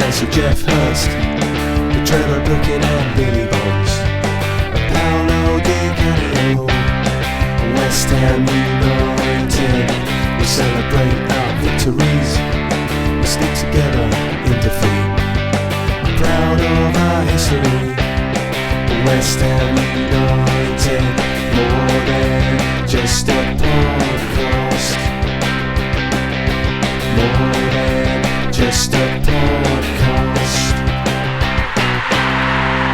Chelsea Jeff Hurst, the Trevor Brooking and Billy Bonds, Paolo Di Canio, West Ham United. We celebrate our victories, we stick together in defeat. I'm proud of our history, West Ham United, more than just a podcast, more than just a podcast.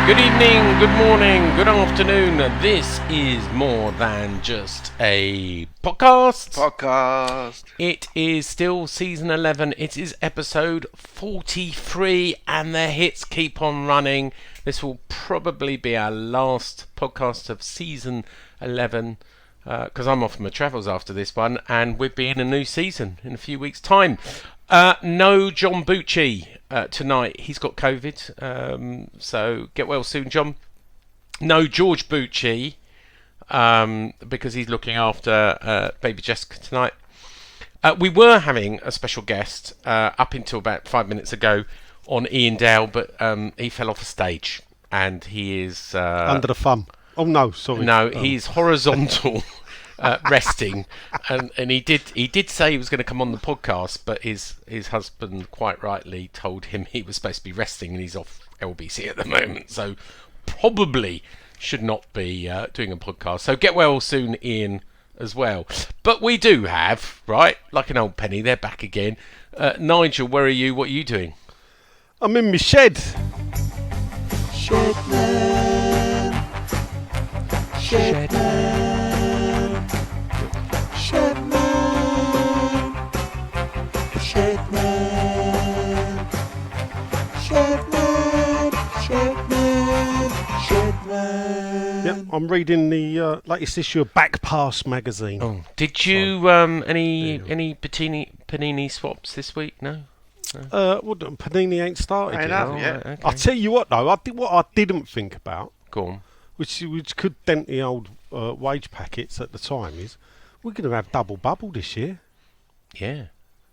Good evening, good morning, good afternoon. This is more than just a podcast. It is still season 11. It is episode 43 and the hits keep on running. This will probably be our last podcast of season 11 because I'm off on my travels after this one, and we'll be in a new season in a few weeks' time. No John Bucci tonight. He's got COVID, so get well soon, John. No George Bucci, because he's looking after baby Jessica tonight. We were having a special guest up until about 5 minutes ago on Ian Dale, but he fell off a stage, and he is under the thumb. Oh no, sorry. No, he's horizontal. Resting, and he did say he was going to come on the podcast, but his husband quite rightly told him he was supposed to be resting, and he's off LBC at the moment, so probably should not be doing a podcast. So get well soon, Ian, as well. But we do have, right, like an old penny, they're back again. Nigel, where are you? What are you doing? I'm in my shed. Shedman, Shedman, Shedman, Shedman, Shedman, Shedman, Shedman. Yep, I'm reading the latest issue of Back Pass magazine. Oh, did you any Panini swaps this week? No. Well, Panini ain't started Ain't yet. have yet. Right, okay. I'll tell you what though, what I didn't think about, Go on. which could dent the old wage packets at the time, is we're going to have double bubble this year Yeah.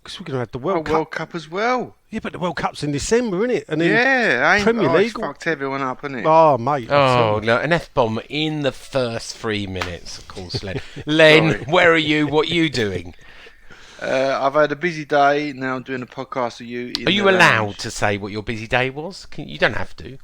because we're going to have the World World Cup. Cup as well. Yeah, but the World Cup's in December, isn't it? And then Yeah, Premier League. It's fucked everyone up, isn't it? Oh mate. Oh, no, an F-bomb in the first 3 minutes, of course, Len. Len, Sorry. where are you? What are you doing? I've had a busy day. Now I'm doing a podcast with you. Are you allowed to say what your busy day was? You don't have to.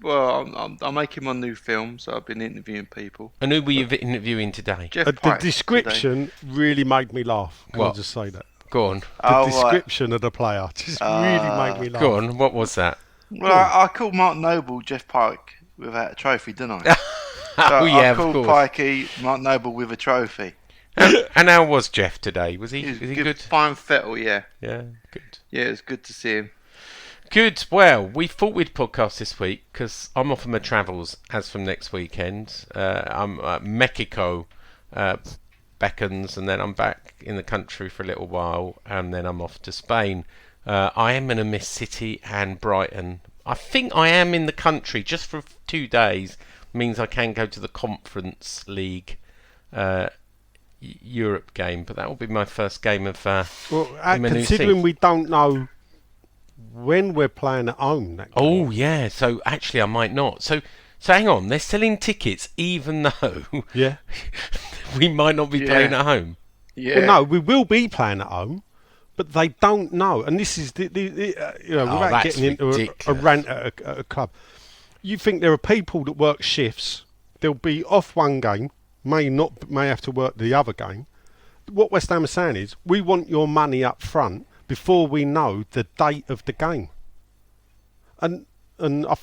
Well, I'm making my new film, so I've been interviewing people. And who were you interviewing today? Jeff The Pike description really made me laugh. Can I What? just say that? Go on. The description of the player just really made me laugh. Go on. What was that? Today. Well, I called Mark Noble Jeff Pike without a trophy, didn't I? Oh, yeah, I of called course. Pikey Mark Noble with a trophy. And how was Jeff today? Was he He's good? Fine fettle, yeah. Yeah, good. Yeah, it's good to see him. Good. Well, we thought we'd podcast this week because I'm off on my travels as from next weekend. I'm at Mexico, beckons, and then I'm back in the country for a little while, and then I'm off to Spain. I am going to miss City and Brighton. I think I am in the country just for 2 days. Means I can go to the Conference League Europe game, but that will be my first game of Well, in my new considering seat. we don't know when we're playing at home. That game. Oh yeah, so actually I might not. So hang on, they're selling tickets even though Yeah. we might not be Yeah. playing at home. Yeah. Well, no, we will be playing at home, but they don't know. And this is without that's getting into a ridiculous. rant at a club. You think there are people that work shifts? They'll be off one game, may have to work the other game. What West Ham are saying is, we want your money up front before we know the date of the game. And I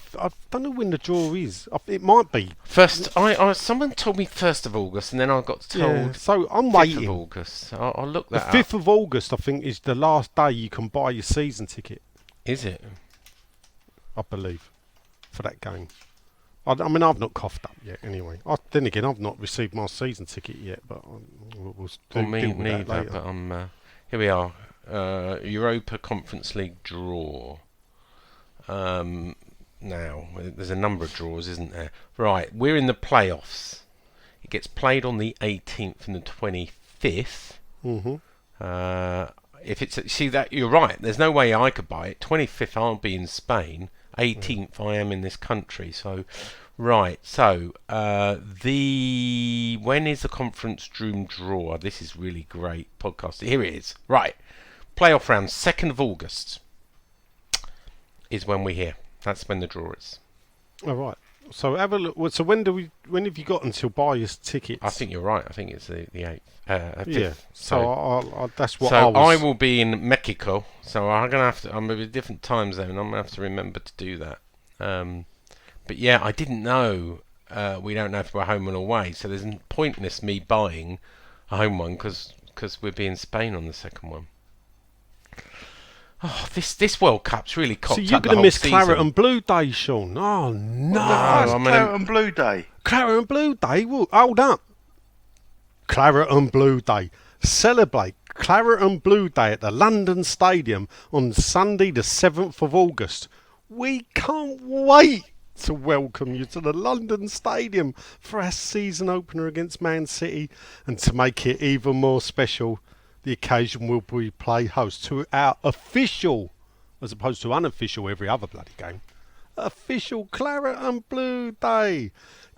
don't know when the draw is. It might be. First, someone told me 1st of August, and then I got told Yeah, so I'm 5th of waiting. August. I'll look The that 5th up. of August, I think, is the last day you can buy your season ticket. Is it? I believe, for that game. I mean, I've not coughed up yet. Anyway, then again, I've not received my season ticket yet. But we'll Well, me deal with that neither. later. But here we are. Europa Conference League draw. Now, there's a number of draws, isn't there? Right, we're in the playoffs. It gets played on the 18th and the 25th. Mhm. if it's see that you're right. There's no way I could buy it. 25th I'll be in Spain. 18th I am in this country. So, right. So when is the conference room draw? This is really great podcast. Here it is. Right, playoff round 2nd of August is when we're here. That's when the draw is. All right. So have a look. So when have you got until buy your tickets? I think you're right. I think it's the 8th. 5th. Yeah. So that's what so I was. I will be in Mexico. So I'm gonna have to. I'm gonna be a different time zone. I'm gonna have to remember to do that. But yeah, I didn't know. We don't know if we're home and away. So there's pointless me buying a home one because we'll be in Spain on the second one. Oh, this World Cup's really cocked So up you're the going to whole miss season. Claret and Blue Day, Sean. Oh no! Claret and Blue Day. Claret and Blue Day. Well, hold up. Claret and Blue Day. Celebrate Claret and Blue Day at the London Stadium on Sunday, the 7th of August. We can't wait to welcome you to the London Stadium for our season opener against Man City, and to make it even more special, the occasion will be play host to our official, as opposed to unofficial every other bloody game, official Claret and Blue Day.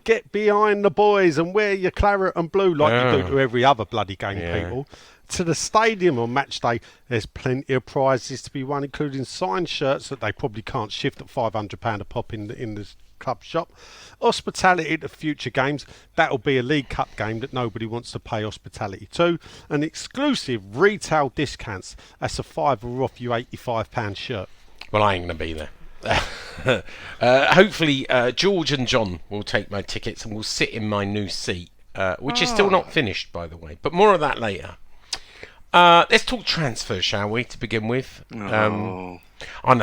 Get behind the boys and wear your claret and blue like you do to every other bloody game, people. To the stadium on match day, there's plenty of prizes to be won, including signed shirts that they probably can't shift at £500 a pop in the club shop. Hospitality to future games. That'll be a League Cup game that nobody wants to pay hospitality to. And exclusive retail discounts. That's a £5 off you £85 shirt. Well, I ain't going to be there. Hopefully George and John will take my tickets and will sit in my new seat, which is still not finished, by the way, but more of that later. Let's talk transfers, shall we, to begin with? I know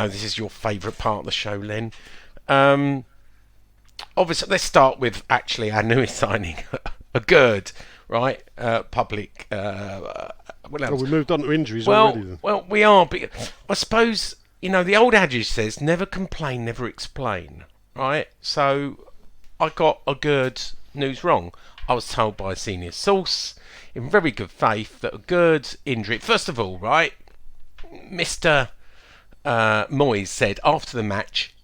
this is your favourite part of the show, Len. Obviously, let's start with actually our newest signing, a Gerd, right? Public. What else? Oh, we moved on to injuries already then. Well, we are, but I suppose, you know, the old adage says, never complain, never explain, right? So I got a Gerd news wrong. I was told by a senior source, in very good faith, that a Gerd injury... First of all, right, Mr. Moyes said after the match,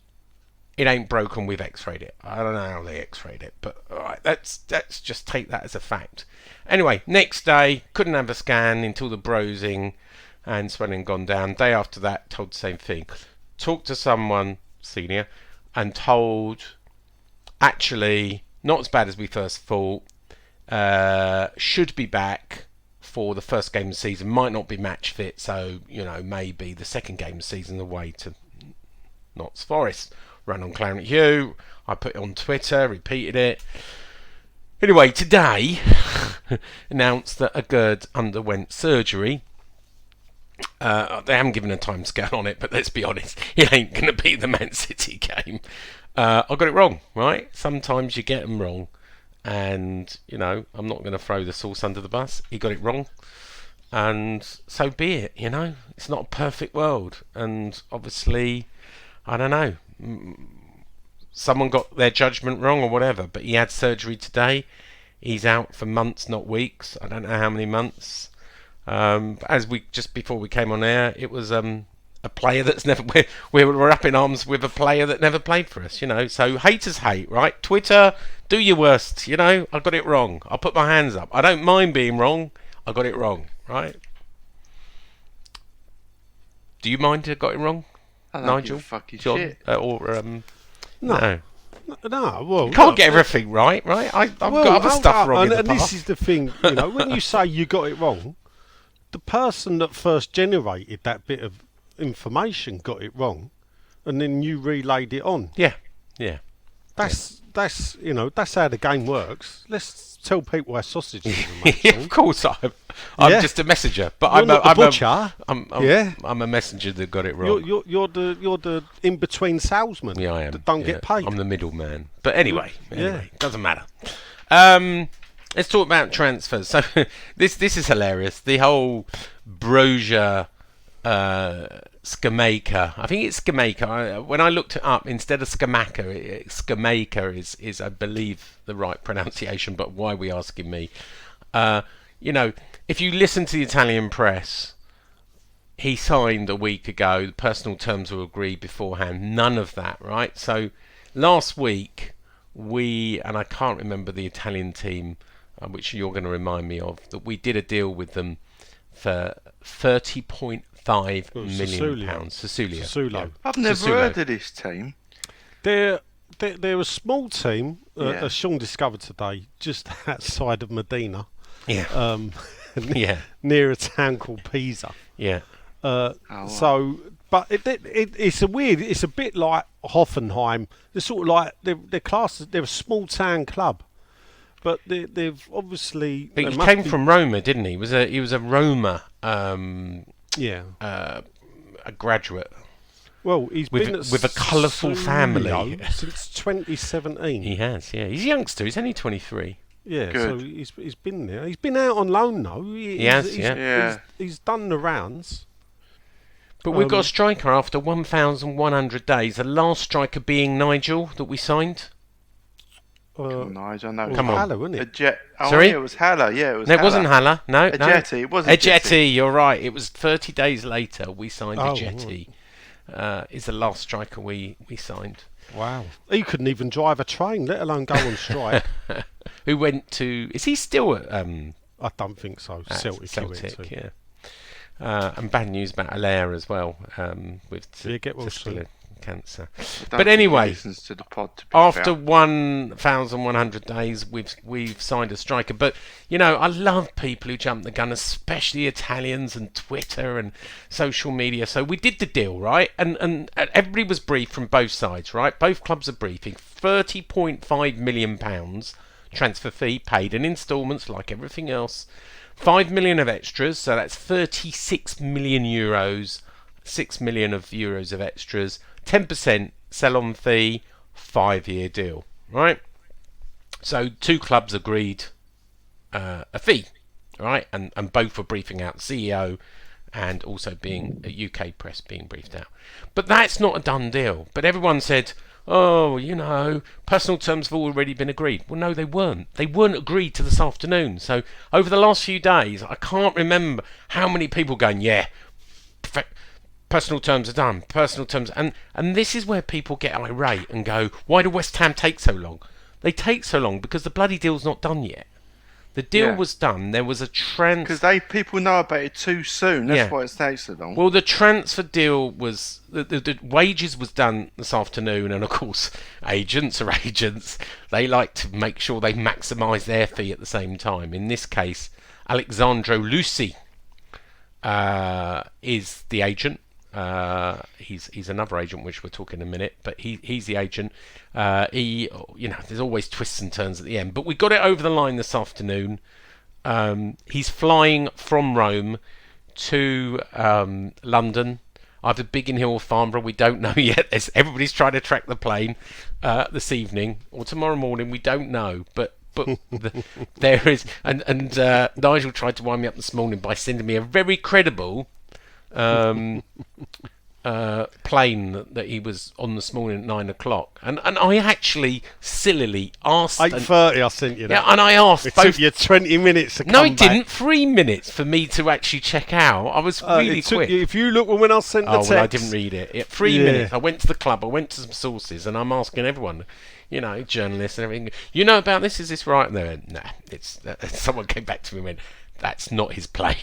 it ain't broken, we've x-rayed it. I don't know how they x-rayed it, but all right, let's just take that as a fact. Anyway, next day, couldn't have a scan until the bruising and swelling gone down. Day after that, told the same thing. Talked to someone senior and told, actually, not as bad as we first thought. Should be back for the first game of the season. Might not be match fit, so, you know, maybe the second game of the season away to Notts Forest. Ran on Clarence Hugh. I put it on Twitter, repeated it. Anyway, today announced that a Gerd underwent surgery. They haven't given a time scale on it, but let's be honest, it ain't going to be the Man City game. I got it wrong, right? Sometimes you get them wrong. And, you know, I'm not going to throw the source under the bus. He got it wrong. And so be it, you know. It's not a perfect world. And obviously, I don't know. Someone got their judgment wrong or whatever. But he had surgery today. He's out for months, not weeks. I don't know how many months. As we just before we came on air, it was a player that's never... We were up in arms with a player that never played for us, you know. So haters hate, right? Twitter, do your worst, you know. I got it wrong. I'll put my hands up. I don't mind being wrong. I got it wrong, right? Do you mind I got it wrong, Nigel? Fucking John? shit. No. No, well, You can't get everything right? I've got other stuff wrong in the and past. this is the thing, you know, when you say you got it wrong, the person that first generated that bit of information got it wrong, and then you relayed it on. Yeah. That's you know, that's how the game works. Let's tell people how sausage is made. Yeah, of course I'm just a messenger, but You're I'm not a the butcher. I'm a messenger that got it wrong. You're the in between salesman. Yeah, I am. That don't get paid. I'm the middleman. But anyway, Yeah. doesn't matter. Let's talk about transfers. So this is hilarious. The whole brochure Scamaker. I think it's Scamaker. When I looked it up, instead of Scamaker, Scamaker is I believe the right pronunciation. But why are we asking me? You know, if you listen to the Italian press, he signed a week ago. The personal terms were agreed beforehand. None of that, right? So last week and I can't remember the Italian team, which you're going to remind me of, that we did a deal with them for £30.5 million. Sassuolo. Yeah. I've never heard of this team. They're a small team, Yeah. as Sean discovered today, just outside of Medina, Yeah. Yeah. near a town called Pisa. Yeah. wow. So, but it's it's a bit like Hoffenheim. They're sort of like they're classed. They're a small town club, but they've obviously. But he came from Roma, didn't he? He was a Roma yeah. a graduate. Well, he's with been at a colourful family since 2017. He has, yeah. He's a youngster. He's only 23. Yeah, Good. so he's been there. He's been out on loan though. He's done the rounds. But we've got a striker after 1,100 days. The last striker being Nigel that we signed. Nigel, no. Come on. Haller, wasn't it? Sorry? It was Haller. Yeah, it was. No, it Haller. wasn't Haller. No, Ajeti. It was Ajeti. You're right. It was 30 days later we signed Oh, Ajeti. Is the last striker we signed. Wow. He couldn't even drive a train, let alone go on strike. Who went to? Is he still at? I don't think so. at Celtic, he went to. yeah. And bad news about Allaire as well, with Yeah, get well testicular soon. cancer. I don't But think he anyway, listens to the pod, to be after fair. 1,100 days, we've signed a striker. But you know, I love people who jump the gun, especially Italians and Twitter and social media. So we did the deal, right? And everybody was briefed from both sides, right? Both clubs are briefing. £30.5 million transfer fee paid in instalments, like everything else. 5 million of extras, so that's 36 million euros. 6 million of euros of extras. 10% sell-on fee. 5-year deal, right? So two clubs agreed a fee, right? And both were briefing out the CEO and also being a UK press being briefed out. But that's not a done deal. But everyone said, oh, you know, personal terms have already been agreed. Well, no, they weren't. They weren't agreed to this afternoon. So over the last few days, I can't remember how many people going, yeah, personal terms are done. Personal terms. And this is where people get irate and go, why do West Ham take so long? They take so long because the bloody deal's not done yet. The deal was done. There was a Because people know about it too soon. That's why it takes so long. Well, the transfer deal was the wages was done this afternoon, and of course, agents are agents. They like to make sure they maximise their fee at the same time. In this case, Alexandro Lucy is the agent. He's another agent, which we'll talk in a minute, but he's the agent. There's always twists and turns at the end, but we got it over the line this afternoon. He's flying from Rome to London, either Biggin Hill or Farnborough. We don't know yet. Everybody's trying to track the plane this evening or tomorrow morning. We don't know, but there is. And Nigel tried to wind me up this morning by sending me a very credible plane that he was on this morning at 9 o'clock, and I actually sillily asked 8:30. I sent you that. Yeah, and I asked It both. took you 20 minutes to come No, it back. didn't. 3 minutes for me to actually check out. I was really It took quick. you, if you look when I sent the text. Well, I didn't read it. 3 Yeah. minutes. I went to the club. I went to some sources, and I'm asking everyone, you know, journalists and everything. You know about this? Is this right? And they went, nah. It's someone came back to me and went, that's not his plane.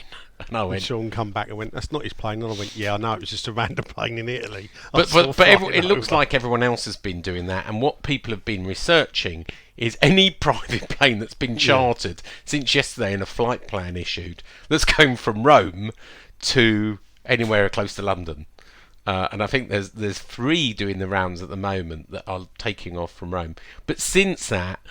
And I went, Sean come back and went, that's not his plane. And I went, yeah, I know, it was just a random plane in Italy. But it looks like everyone else has been doing that, and what people have been researching is any private plane that's been chartered since yesterday and a flight plan issued that's going from Rome to anywhere close to London. And I think there's 3 doing the rounds at the moment that are taking off from Rome. But since that,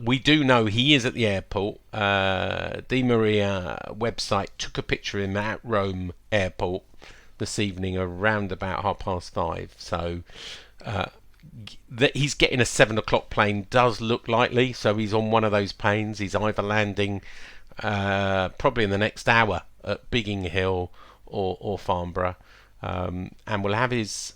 we do know he is at the airport. Di Maria website took a picture of him at Rome airport this evening around about 5:30. So that he's getting a 7 o'clock plane does look likely. So he's on one of those planes. He's either landing probably in the next hour at Biggin Hill or Farnborough, and we'll have his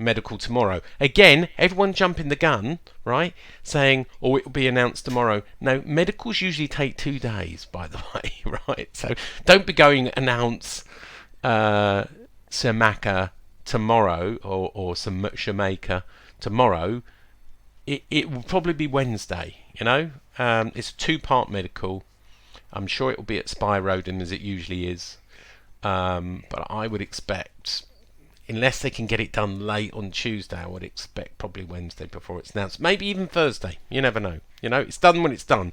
medical tomorrow. Again, everyone jumping the gun, right? Saying, oh, it will be announced tomorrow. No, medicals usually take 2 days, by the way, right? So don't be going announce Samaka tomorrow or some Shamaka tomorrow, it will probably be Wednesday. You know, it's a 2-part medical. I'm sure it will be at Spy Road, and as it usually is. But I would expect, unless they can get it done late on Tuesday, I would expect probably Wednesday before it's announced. Maybe even Thursday. You never know. You know, it's done when it's done.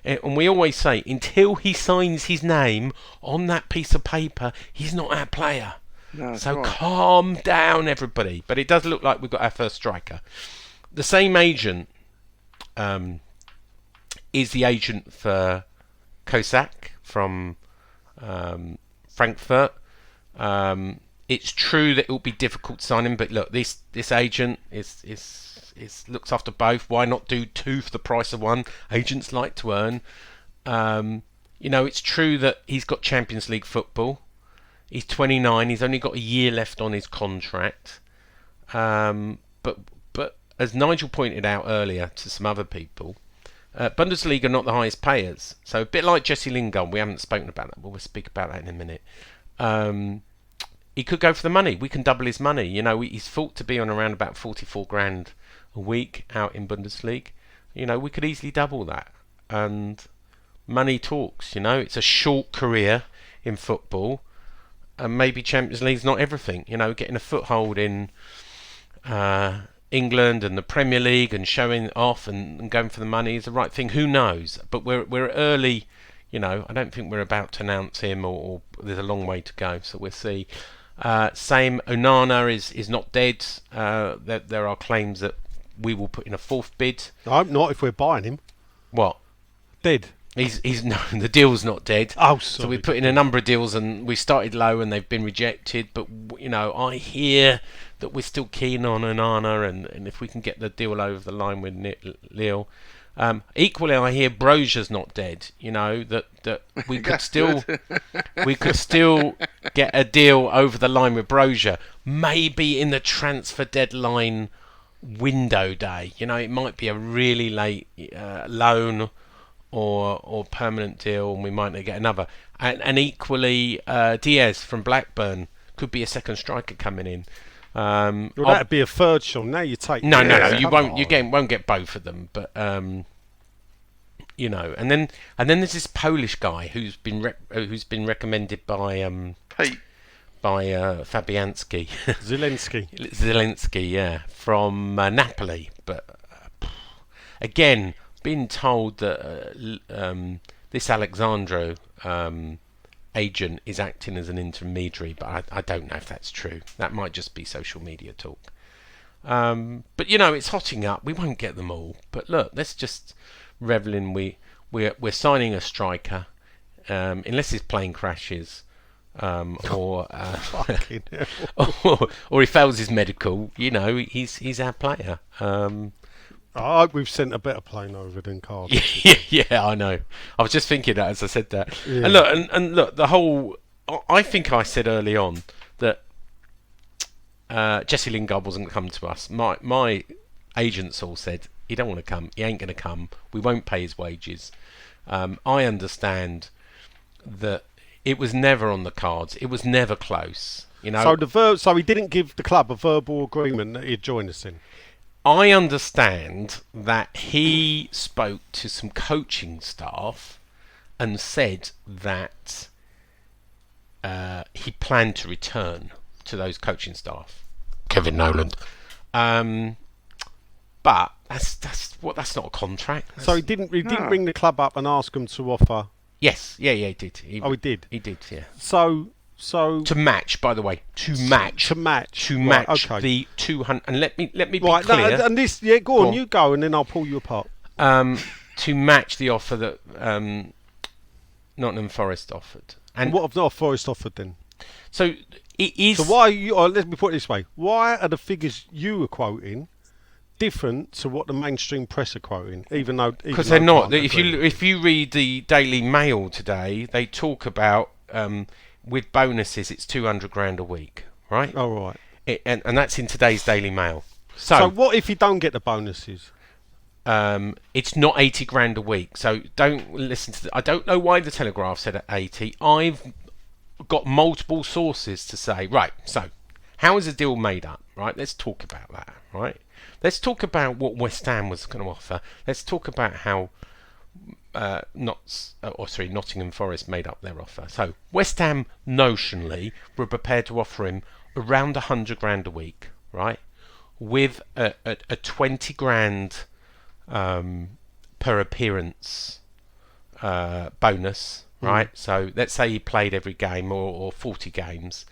And we always say, until he signs his name on that piece of paper, he's not our player. No, So right. calm down, everybody. But it does look like we've got our first striker. The same agent is the agent for Kosak from Frankfurt. It's true that it will be difficult to sign him, but look, this agent is looks after both. Why not do two for the price of one? Agents like to earn. You know, it's true that he's got Champions League football. He's 29. He's only got a year left on his contract. But as Nigel pointed out earlier to some other people, Bundesliga are not the highest payers. So a bit like Jesse Lingard, we haven't spoken about that, but we'll speak about that in a minute. He could go for the money. We can double his money. You know, he's thought to be on around about 44 grand a week out in Bundesliga. You know, we could easily double that. And money talks, you know. It's a short career in football. And maybe Champions League's not everything. You know, getting a foothold in England and the Premier League and showing off and going for the money is the right thing. Who knows? But we're early. You know, I don't think we're about to announce him, or there's a long way to go. So we'll see. Same, Onana is not dead. There are claims that we will put in a fourth bid. I hope not if we're buying him. What? Dead. He's no, the deal's not dead. Oh, sorry. So we put in a number of deals, and we started low, and they've been rejected. But you know, I hear that we're still keen on Onana, and if we can get the deal over the line with Lille. Equally, I hear Brozier's not dead. You know that we could still get a deal over the line with Brozier. Maybe in the transfer deadline window day. You know, it might be a really late loan or permanent deal, and we might not get another. And equally, Diaz from Blackburn could be a second striker coming in. Well, that'd be a third, Sean. Now you take. No. Yeah, You won't. Won't get both of them. But you know, and then there's this Polish guy who's been recommended by Pete. by Fabianski. Zelensky. Yeah, from Napoli. But again, been told that this Alexandro agent is acting as an intermediary, but I don't know if that's true. That might just be social media talk. But you know, it's hotting up. We won't get them all. But look, let's just revel in we're signing a striker, unless his plane crashes, or Fucking hell. or he fails his medical. You know, he's our player. I hope we've sent a better plane over than Cardiff. Yeah, I know. I was just thinking that as I said that. Yeah. And look, the whole. I think I said early on that Jesse Lingard wasn't going to come to us. My agents all said he don't want to come. He ain't going to come. We won't pay his wages. I understand that it was never on the cards. It was never close. You know. So he didn't give the club a verbal agreement that he'd join us in. I understand that he spoke to some coaching staff and said that he planned to return to those coaching staff. Kevin Noland. But that's not a contract. So he didn't ring the club up and ask them to offer. Yes, yeah, he did. He did. He did, yeah. So to match, by the way, to match right, okay. the 200. And let me be Right, clear. and this, go on, you go, and then I'll pull you apart. To match the offer that Nottingham Forest offered. And what have Nottingham Forest offered then? So it is. So why are you? Let me put it this way: why are the figures you were quoting different to what the mainstream press are quoting? Because they're not. If you read the Daily Mail today, they talk about with bonuses, it's 200 grand a week, right? Oh, right. And that's in today's Daily Mail. So what if you don't get the bonuses? It's not 80 grand a week. So don't listen to. I don't know why the Telegraph said at 80. got multiple sources to say, right, so how is a deal made up? Right, let's talk about that. Right, let's talk about what West Ham was going to offer. Let's talk about how Nottingham Forest made up their offer. So West Ham notionally were prepared to offer him around 100 grand a week, right, with a 20 grand per appearance bonus, right? So let's say he played every game or 40 games,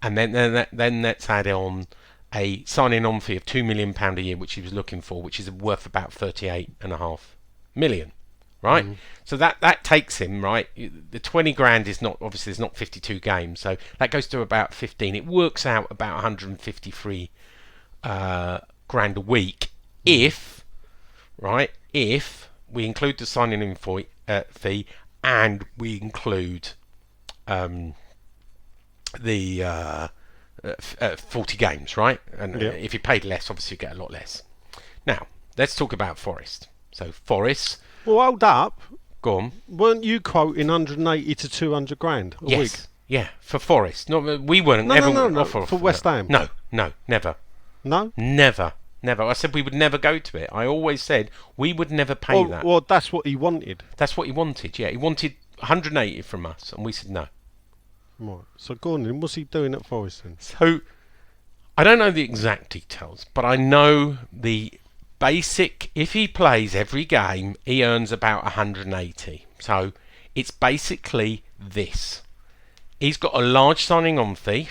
and then let's add on a signing on fee of £2 million a year, which he was looking for, which is worth about 38.5 million. Right, so that takes him, right. The 20 grand is not, obviously there's not 52 games, so that goes to about 15. It works out about 153 grand a week if we include the signing in fee and we include the 40 games, right? And if you paid less, obviously you get a lot less. Now let's talk about Forest. So Forest. Well, hold up. Go on. Weren't you quoting 180 to 200 grand a week? Yeah, for Forest. No, we weren't. No, offer for West Ham. No, never. No? Never. I said we would never go to it. I always said we would never pay that. Well, that's what he wanted. That's what he wanted, yeah. He wanted 180 from us, and we said no. Right. So go on then. What's he doing at Forest then? So, I don't know the exact details, but I know the basic, if he plays every game, he earns about 180. So it's basically this. He's got a large signing on fee,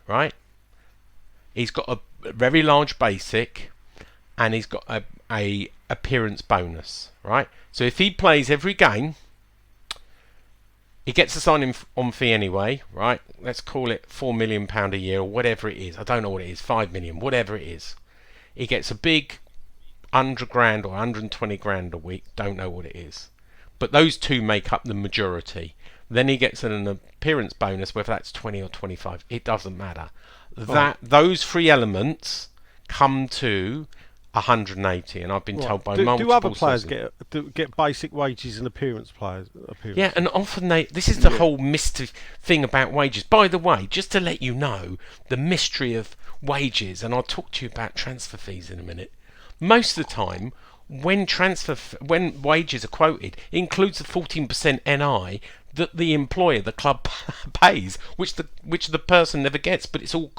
right? He's got a very large basic, and he's got a appearance bonus, right? So if he plays every game, he gets a signing on fee anyway, right? Let's call it £4 million a year or whatever it is. I don't know what it is, 5 million, whatever it is. He gets a big 100 grand or 120 grand a week, don't know what it is, but those two make up the majority. Then he gets an appearance bonus, whether that's 20 or 25, it doesn't matter. Those three elements come to 180, and I've been told by multiple do other players sources. get basic wages and appearance? Yeah, and often this is the whole mystery thing about wages. By the way, just to let you know the mystery of wages, and I'll talk to you about transfer fees in a minute. Most of the time, when wages are quoted, it includes the 14% NI that the employer, the club, pays, which the person never gets, but it's all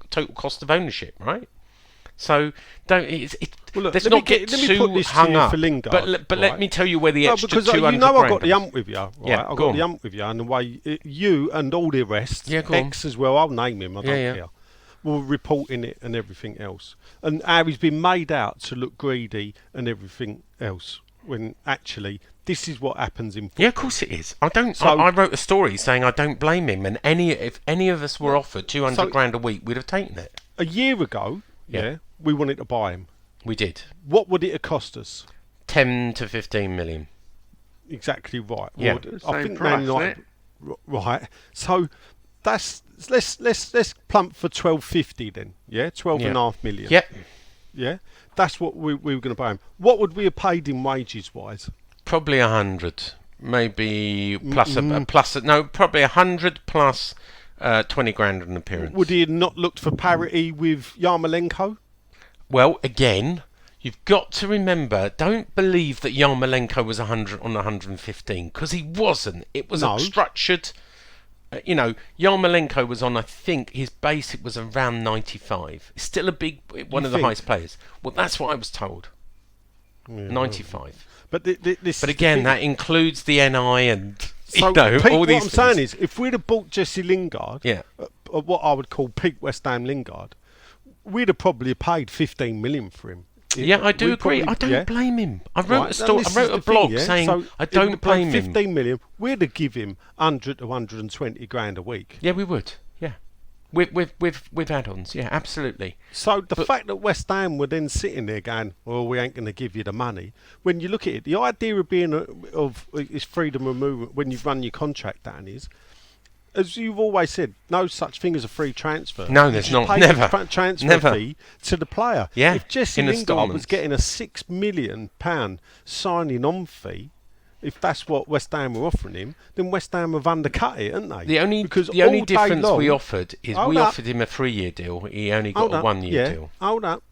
total cost of ownership, right? So let's not get too hung up. But let me tell you where the extra 200 grand. I got the ump with you, right? Yeah, I got the ump with you, and the way you and all the rest, X as well. I'll name him. I don't care. Were reporting it and everything else, and how he's been made out to look greedy and everything else, when actually this is what happens in football. Yeah, of course it is. I wrote a story saying I don't blame him, and if any of us were offered 200 grand a week, we'd have taken it. A year ago, we wanted to buy him. We did. What would it have cost us? 10 to 15 million. Exactly right. Yeah. I think Man United. Right. So let's plump for 12.50 then. Yeah, 12.5 million. Yep. Yeah, that's what we were going to buy him. What would we have paid him wages wise? Probably 100, maybe probably 100 plus 20 grand an appearance. Would he have not looked for parity with Yarmolenko? Well, again, you've got to remember, don't believe that Yarmolenko was 100 on 115, because he wasn't. It was a structured. Yarmolenko was on, I think, his basic was around 95. Still one of the highest players. Well, that's what I was told. 95. But but again, that includes the NI and Pete, all these what things. I'm saying is, if we'd have bought Jesse Lingard, what I would call peak West Ham Lingard, we'd have probably paid 15 million for him. Yeah, I do agree. I don't blame him. I wrote a story. I wrote a blog saying I don't blame him. 15 million. We'd have give him 100 to 120 grand a week. Yeah, we would. Yeah, with add-ons. Yeah, absolutely. So the fact that West Ham were then sitting there going, "Well, we ain't going to give you the money." When you look at it, the idea of being of is freedom of movement when you've run your contract down is. As you've always said, no such thing as a free transfer. No, there's not. Pay Never. The transfer fee to the player. Yeah. If Jesse Lingard was getting a £6 million signing on fee, if that's what West Ham were offering him, then West Ham have undercut it, haven't they? The only all day difference long- we offered is Hold we up. offered him a 3-year deal. He only got Hold a up, 1-year deal. Hold up.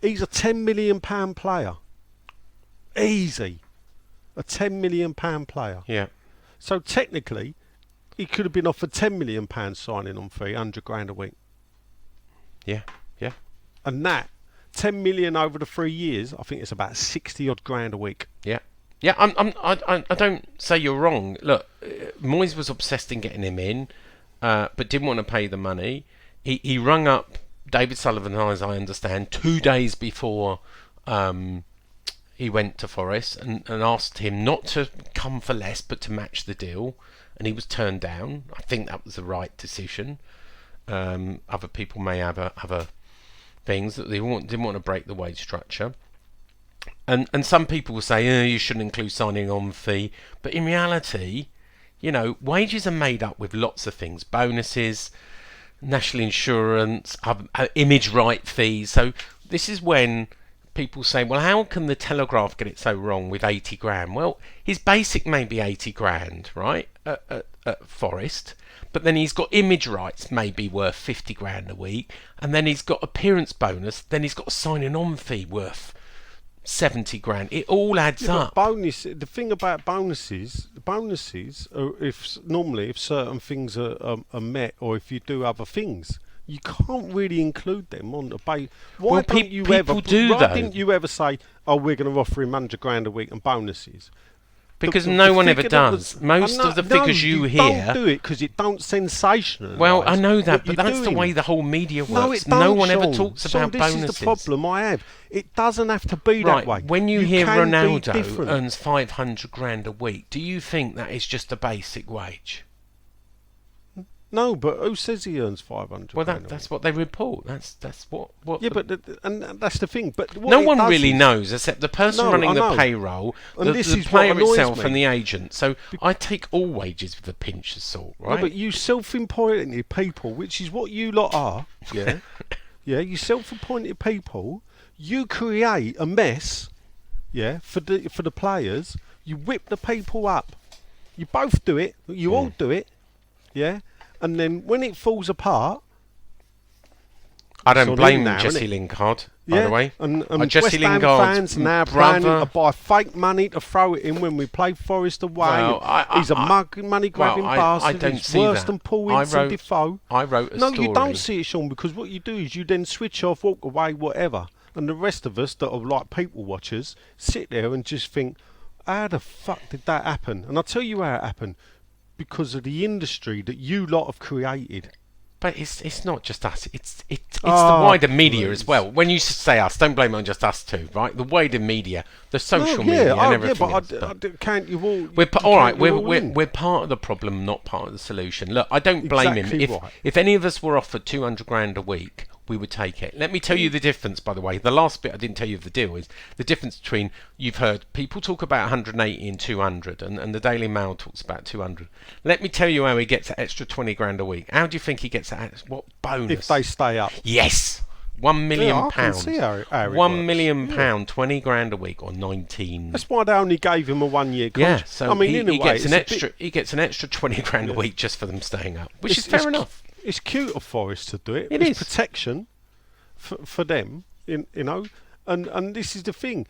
He's a £10 million player. Easy. A £10 million player. Yeah. So technically, he could have been offered £10 million signing on fee, 100 grand a week. Yeah. Yeah. And that, 10 million over the 3 years, I think it's about 60 odd grand a week. Yeah. Yeah, I don't say you're wrong. Look, Moyes was obsessed in getting him in, but didn't want to pay the money. He rung up David Sullivan, as I understand, 2 days before he went to Forest and asked him not to come for less, but to match the deal. And he was turned down. I think that was the right decision. Other people may have other things that they didn't want to break the wage structure. And some people will say, you shouldn't include signing on fee. But in reality, wages are made up with lots of things. Bonuses, national insurance, image right fees. So this is when people say, well, how can the Telegraph get it so wrong with 80 grand? Well, his basic may be 80 grand, right, at Forest. But then he's got image rights maybe worth 50 grand a week. And then he's got appearance bonus. Then he's got a signing on fee worth 70 grand. It all adds up. The thing about bonuses are if certain things are met, or if you do other things, you can't really include them on the base. Why didn't you ever say, oh, we're going to offer him 100 grand a week and bonuses? Because no one ever does. Most of the figures you hear... don't do it because it don't sensationalise. Well, I know that, but that's the way the whole media works. No one ever talks about bonuses. This is the problem I have. It doesn't have to be that way. When you hear Ronaldo earns 500 grand a week, do you think that is just a basic wage? No, but who says he earns 500? Well, that's what they report. That's what. Yeah, but and that's the thing. But no one really knows except the person running the payroll, the player itself, and the agent. So I take all wages with a pinch of salt, right? No, but you self-appointed people, which is what you lot are. Yeah, yeah. You self-appointed people. You create a mess. Yeah, for the players. You whip the people up. You both do it. You all do it. Yeah. And then when it falls apart... I don't blame Jesse Lingard, by the way. And Jesse West Ham fans now planning to buy fake money to throw it in when we play Forest away. Well, he's a money-grabbing bastard. I don't He's see worse that. than Paul Ince and Defoe. I wrote a story. No, you don't see it, Sean, because what you do is you then switch off, walk away, whatever. And the rest of us that are like people watchers sit there and just think, how the fuck did that happen? And I'll tell you how it happened. Because of the industry that you lot have created. But it's not just us. It's the wider media as well. When you say us, don't blame it on just us two, right? The wider media, the social media, and everything else. Can't you all? We're part of the problem, not part of the solution. Look, I don't blame him. If any of us were offered 200 grand a week, we would take it. Let me tell you the difference, by the way. The last bit I didn't tell you of the deal is the difference between, you've heard people talk about 180 and 200, and the Daily Mail talks about 200. Let me tell you how he gets that extra 20 grand a week. How do you think he gets that? What bonus? If they stay up. Yes! £1 million. I can see how it £1 million, 20 grand a week, or 19. That's why they only gave him a 1 year contract. Yeah, so he gets an extra 20 grand a week just for them staying up, which is fair enough. It's cute of Forest to do it. It's protection for them, you know. And this is the thing.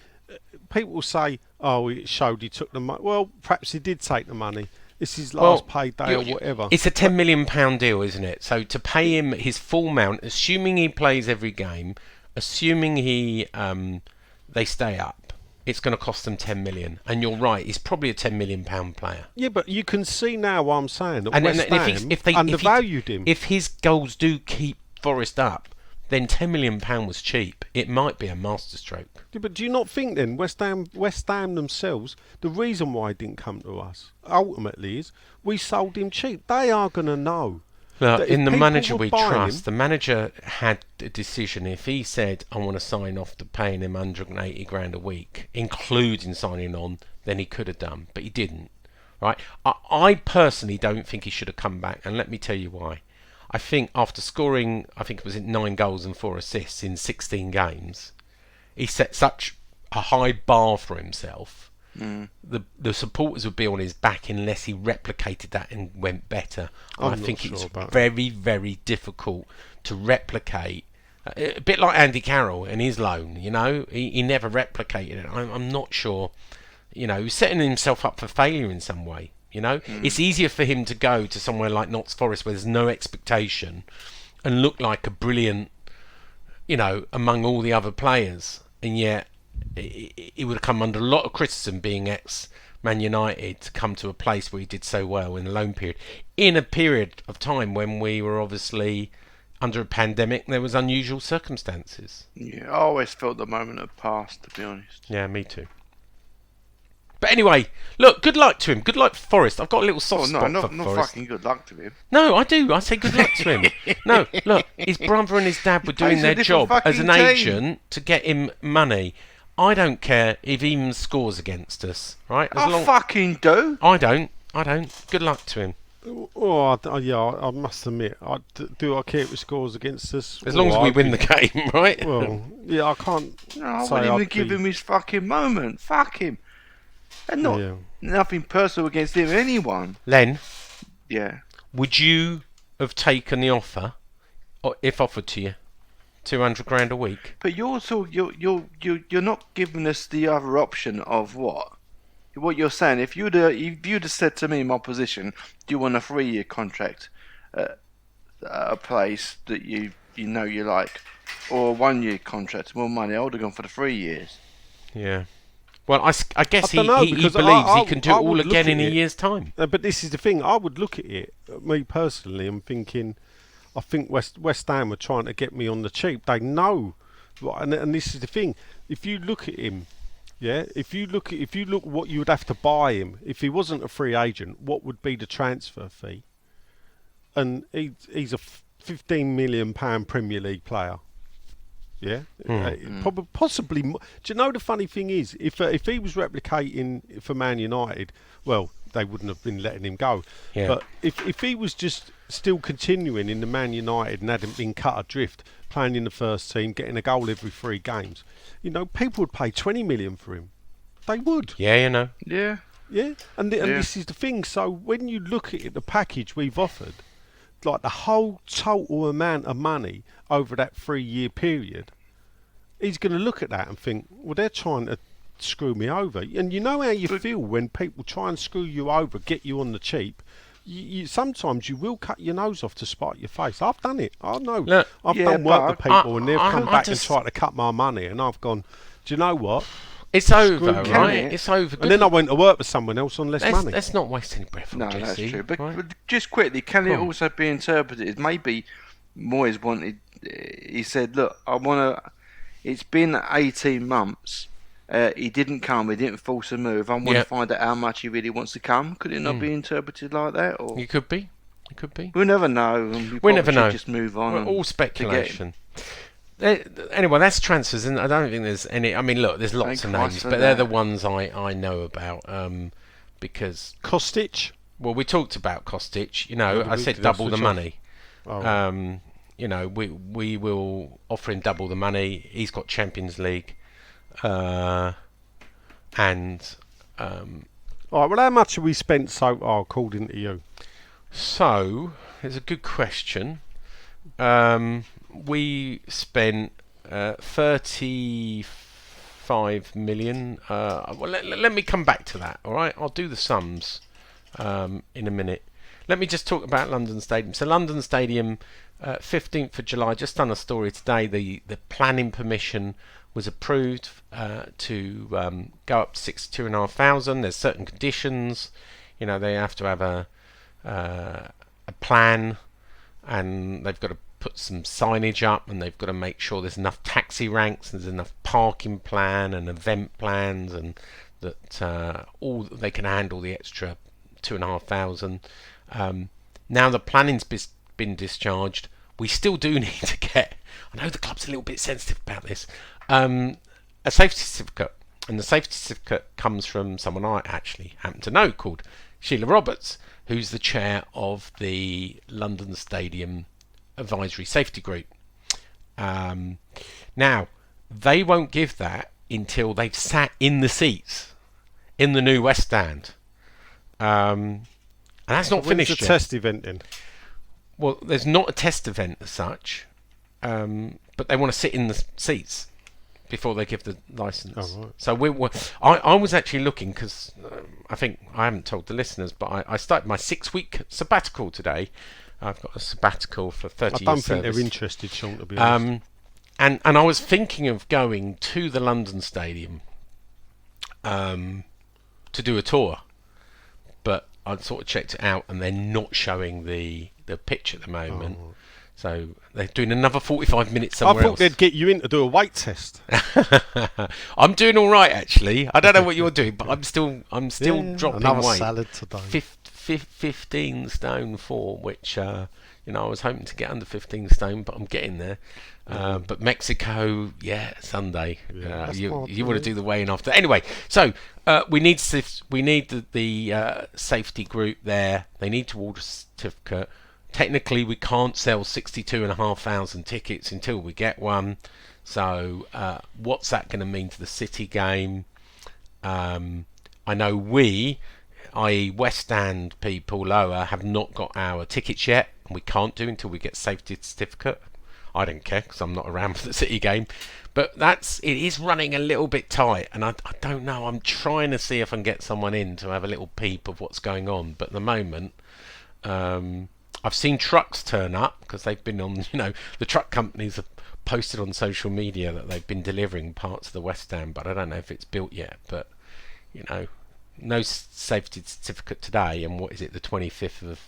People say, oh, it showed he took the money. Well, perhaps he did take the money. It's his last payday or whatever. It's a £10 million deal, isn't it? So to pay him his full amount, assuming he plays every game, assuming they stay up, it's going to cost them 10 million. And you're right, he's probably a £10 million player. Yeah, but you can see now what I'm saying. That West Ham if they undervalued him. If his goals do keep Forest up, then £10 million was cheap. It might be a masterstroke. Yeah, but do you not think then West Ham themselves, the reason why he didn't come to us ultimately is we sold him cheap. They are going to know. Look, in the manager we trust, the manager had a decision. If he said, I want to sign off to paying him 180 grand a week, including signing on, then he could have done, but he didn't. Right? I personally don't think he should have come back, and let me tell you why. I think after scoring, I think it was 9 goals and 4 assists in 16 games, he set such a high bar for himself the supporters would be on his back unless he replicated that and went better. And I'm I not think sure it's about that. very, very difficult to replicate. A bit like Andy Carroll and his loan, you know, he never replicated it. I'm not sure, you know, he's setting himself up for failure in some way. You know, it's easier for him to go to somewhere like Notts Forest where there's no expectation and look like a brilliant, you know, among all the other players, and yet he would have come under a lot of criticism being ex-Man United to come to a place where he did so well in the loan period, in a period of time when we were obviously under a pandemic and there was unusual circumstances. Yeah, I always felt the moment had passed, to be honest. Yeah, me too. But anyway, look, good luck to him. Good luck for Forest. I've got a little soft spot not for Forest. fucking good luck to him. No, I do. I say good luck to him. No, look, his brother and his dad were doing He's a their different job as an fucking team. agent to get him money. I don't care if he even scores against us, right? I fucking do. I don't. Good luck to him. Oh, I must admit, do I care if it scores against us? As long as we win the game, right? Well, yeah, I can't. No, I say wouldn't even I'd give be- him his fucking moment. Fuck him. And nothing personal against him, anyone. Len, Yeah. would you have taken the offer, or if offered to you, 200 grand a week? But you're not giving us the other option of what? What you're saying, if you'd have said to me in my position, do you want a 3-year contract at a place that you know you like, or a 1-year contract, more money, I would have gone for the 3 years. Yeah. Well, I guess he dunno, believes because he can do it I all would look again at in a it. year's time. But this is the thing. I would look at it, me personally, and thinking, I think West Ham are trying to get me on the cheap. They know, and this is the thing. If you look at him, yeah, if you look what you would have to buy him if he wasn't a free agent, what would be the transfer fee? And he's a £15 million Premier League player. Yeah, possibly. Do you know the funny thing is, if he was replicating for Man United, well, they wouldn't have been letting him go. Yeah. But if he was just still continuing in the Man United and hadn't been cut adrift, playing in the first team, getting a goal every 3 games, you know, people would pay 20 million for him. They would. Yeah, you know. Yeah. Yeah, and this is the thing. So when you look at it, the package we've offered, like the whole total amount of money over that 3-year period, he's going to look at that and think, well, they're trying to screw me over. And you know how you feel when people try and screw you over, get you on the cheap. You sometimes you will cut your nose off to spite your face. I've done it. I know. Look, I've yeah, done work but with people and they've I come back and just- tried to cut my money, and I've gone, do you know what? It's over, Screw you. right? It's over. And then I went to work with someone else on less money. Let's not waste any breath on No, Jesse, that's true. But, right? but just quickly, can Go it on. also be interpreted? Maybe Moyes wanted. He said, "Look, I want to. It's been 18 months. He didn't come. He didn't force a move. I want Yeah. to find out how much he really wants to come. Could it not be interpreted like that? Or It could be. It could be. we'll never know. And We never probably should know. Just move on. Well, and all forget it. speculation. Anyway, that's transfers, and I don't think there's any. I mean, look, there's lots Thank of Christ names, for but they're the that. ones I know about because Kostic. well, we talked about Kostic. You know, Yeah, but I we said did double the switch money. Oh. You know, we will offer him double the money. He's got Champions League, and All right, well, how much have we spent so far, according to you? so it's a good question. We spent 35 million. Well, let me come back to that. All right, I'll do the sums in a minute. Let me just talk about London Stadium. So London Stadium, 15th of July. Just done a story today. The planning permission was approved to go up to 62,500. There's certain conditions. You know, they have to have a plan, and they've got to put some signage up, and they've got to make sure there's enough taxi ranks, and there's enough parking plan and event plans, and that all they can handle the extra 2,500. Now the planning's been discharged. We still do need to get. I know the club's a little bit sensitive about this. A safety certificate, and the safety certificate comes from someone I actually happen to know called Sheila Roberts, who's the chair of the London Stadium Advisory Safety Group. Now, they won't give that until they've sat in the seats. in the new West Stand. And that's not When's finished the yet. test event in? Well, there's not a test event as such, but they want to sit in the seats before they give the license. Oh, right. So I was actually looking because I think I haven't told the listeners, but I started my 6-week sabbatical today. I've got a sabbatical for 30 I years don't think service. they're interested, Sean, to be honest. And I was thinking of going to the London Stadium to do a tour, but I sort of checked it out, and they're not showing the pitch at the moment. Oh. So they're doing another 45 minutes I somewhere thought else. they'd get you in to do a weight test. I'm doing all right, actually. I don't know what you're doing, but I'm still dropping another weight. salad today. 15 stone 4, which I was hoping to get under 15 stone, but I'm getting there. But Mexico, Sunday. that's You smart, want to yeah. do the weigh-in after. Anyway, so we need the safety group there. They need to order a certificate. Technically, we can't sell 62,500 tickets until we get one. So what's that going to mean to the City game? I know we, i.e. West Stand people lower, have not got our tickets yet. We can't do until we get safety certificate. I don't care because I'm not around for the City game. But it is running a little bit tight, and I don't know. I'm trying to see if I can get someone in to have a little peep of what's going on. But at the moment, I've seen trucks turn up because they've been on, the truck companies have posted on social media that they've been delivering parts of the West Stand, but I don't know if it's built yet. But, no safety certificate today, and what is it, the 25th of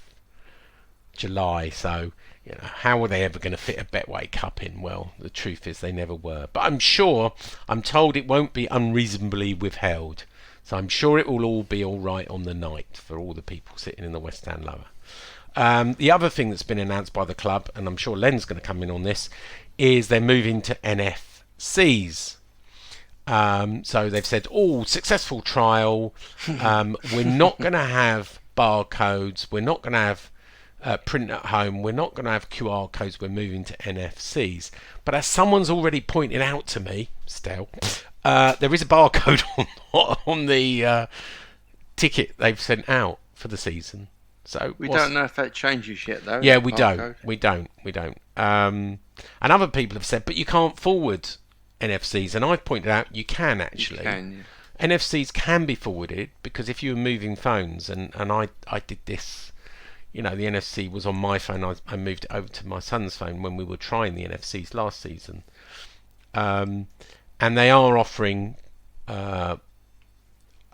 July, so, how were they ever going to fit a Betway Cup in? Well, the truth is they never were. But I'm told it won't be unreasonably withheld. So I'm sure it will all be all right on the night for all the people sitting in the West Stand lower. The other thing that's been announced by the club, and I'm sure Len's going to come in on this, is they're moving to NFCs. So they've said, successful trial. We're not going to have barcodes. We're not going to have print at home. We're not going to have QR codes. We're moving to NFCs. But as someone's already pointed out to me, Stel, there is a barcode on the ticket they've sent out for the season. So we don't know if that changes yet, though. Yeah, we don't. And other people have said, but you can't forward NFCs, and I've pointed out you can actually. You can, yeah. NFCs can be forwarded because if you were moving phones, and I did this, the NFC was on my phone. I moved it over to my son's phone when we were trying the NFCs last season, and they are offering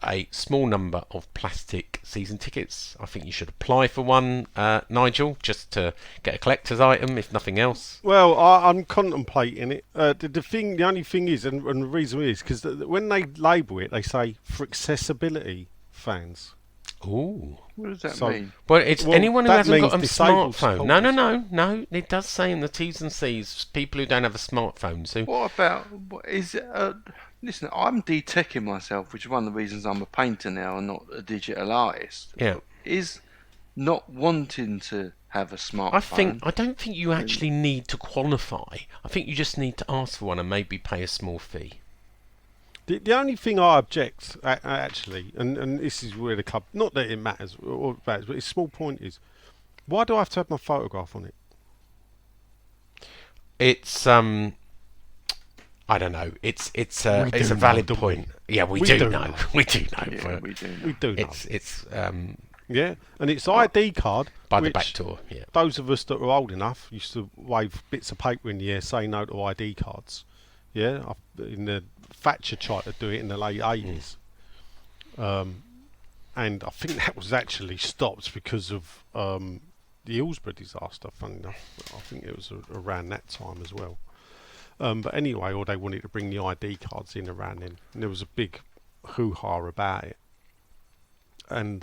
a small number of plastic season tickets. I think you should apply for one, Nigel, just to get a collector's item, if nothing else. Well, I'm contemplating it. The only thing is, and the reason is, because when they label it, they say for accessibility fans. Ooh. What does that mean? Well, it's anyone who hasn't got a disabled smartphone. No. It does say in the T's and C's, people who don't have a smartphone. So What about, listen, I'm de-teching myself, which is one of the reasons I'm a painter now and not a digital artist. Yeah. Is not wanting to have a smartphone. I don't think you actually need to qualify. I think you just need to ask for one and maybe pay a small fee. The only thing I object, actually, and this is where the club, not that it matters, but its small point is, why do I have to have my photograph on it? It's I don't know. It's a valid point. Yeah, we do know. We do know. Yeah, we do know. We do know. It's Yeah, and it's ID card. by the which back door. Yeah. Those of us that were old enough used to wave bits of paper in the air saying no to ID cards. Yeah, in the Thatcher tried to do it in the late 80s. And I think that was actually stopped because of the Hillsborough disaster, funny enough. I think it was around that time as well. But anyway, or they wanted to bring the ID cards in around then. And there was a big hoo-ha about it. And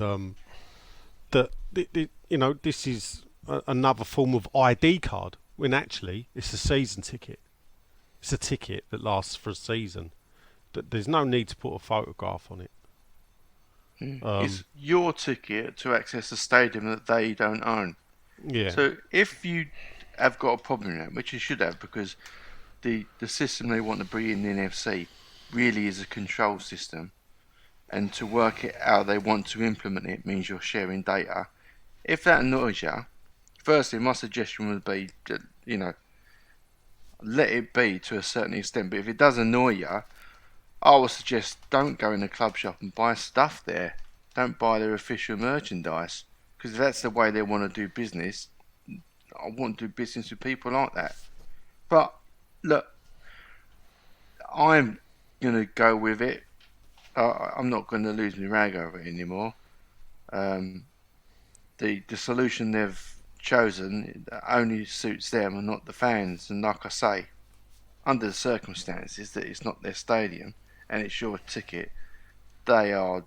this is another form of ID card, when actually it's a season ticket. It's a ticket that lasts for a season. There's no need to put a photograph on it. It's your ticket to access a stadium that they don't own. Yeah. So if you have got a problem with that, which you should have, because the system they want to bring in the NFC really is a control system and to work it how they want to implement it means you're sharing data. If that annoys you, firstly, my suggestion would be, let it be to a certain extent. But if it does annoy you, I would suggest don't go in the club shop and buy stuff there. Don't buy their official merchandise, because if that's the way they want to do business, I want to do business with people like that. But look, I'm gonna go with it. I'm not going to lose my rag over it anymore. The solution they've chosen only suits them and not the fans. And like I say, under the circumstances that it's not their stadium and it's your ticket, they are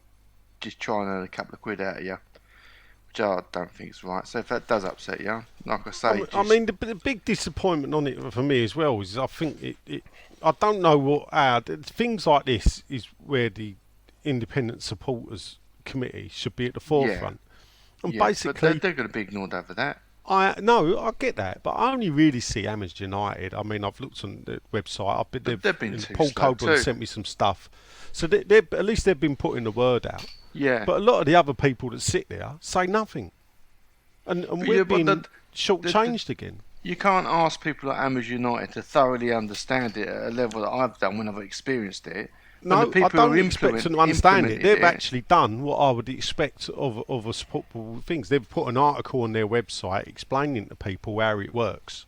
just trying to earn a couple of quid out of you, which I don't think is right. So if that does upset you, like I say, I mean, the big disappointment on it for me as well is I think I don't know what things like this is where the independent supporters committee should be at the forefront. And basically, but they're going to be ignored over that. I get that, but I only really see Amherst United. I mean, I've looked on the website. They've been too Paul slow Coburn too. sent me some stuff, so they at least they've been putting the word out. Yeah. But a lot of the other people that sit there say nothing, and we're being shortchanged again. You can't ask people at Amherst United to thoroughly understand it at a level that I've done when I've experienced it. No, the people I don't who expect them to understand it. They've it. actually done what I would expect of a football things. They've put an article on their website explaining to people how it works.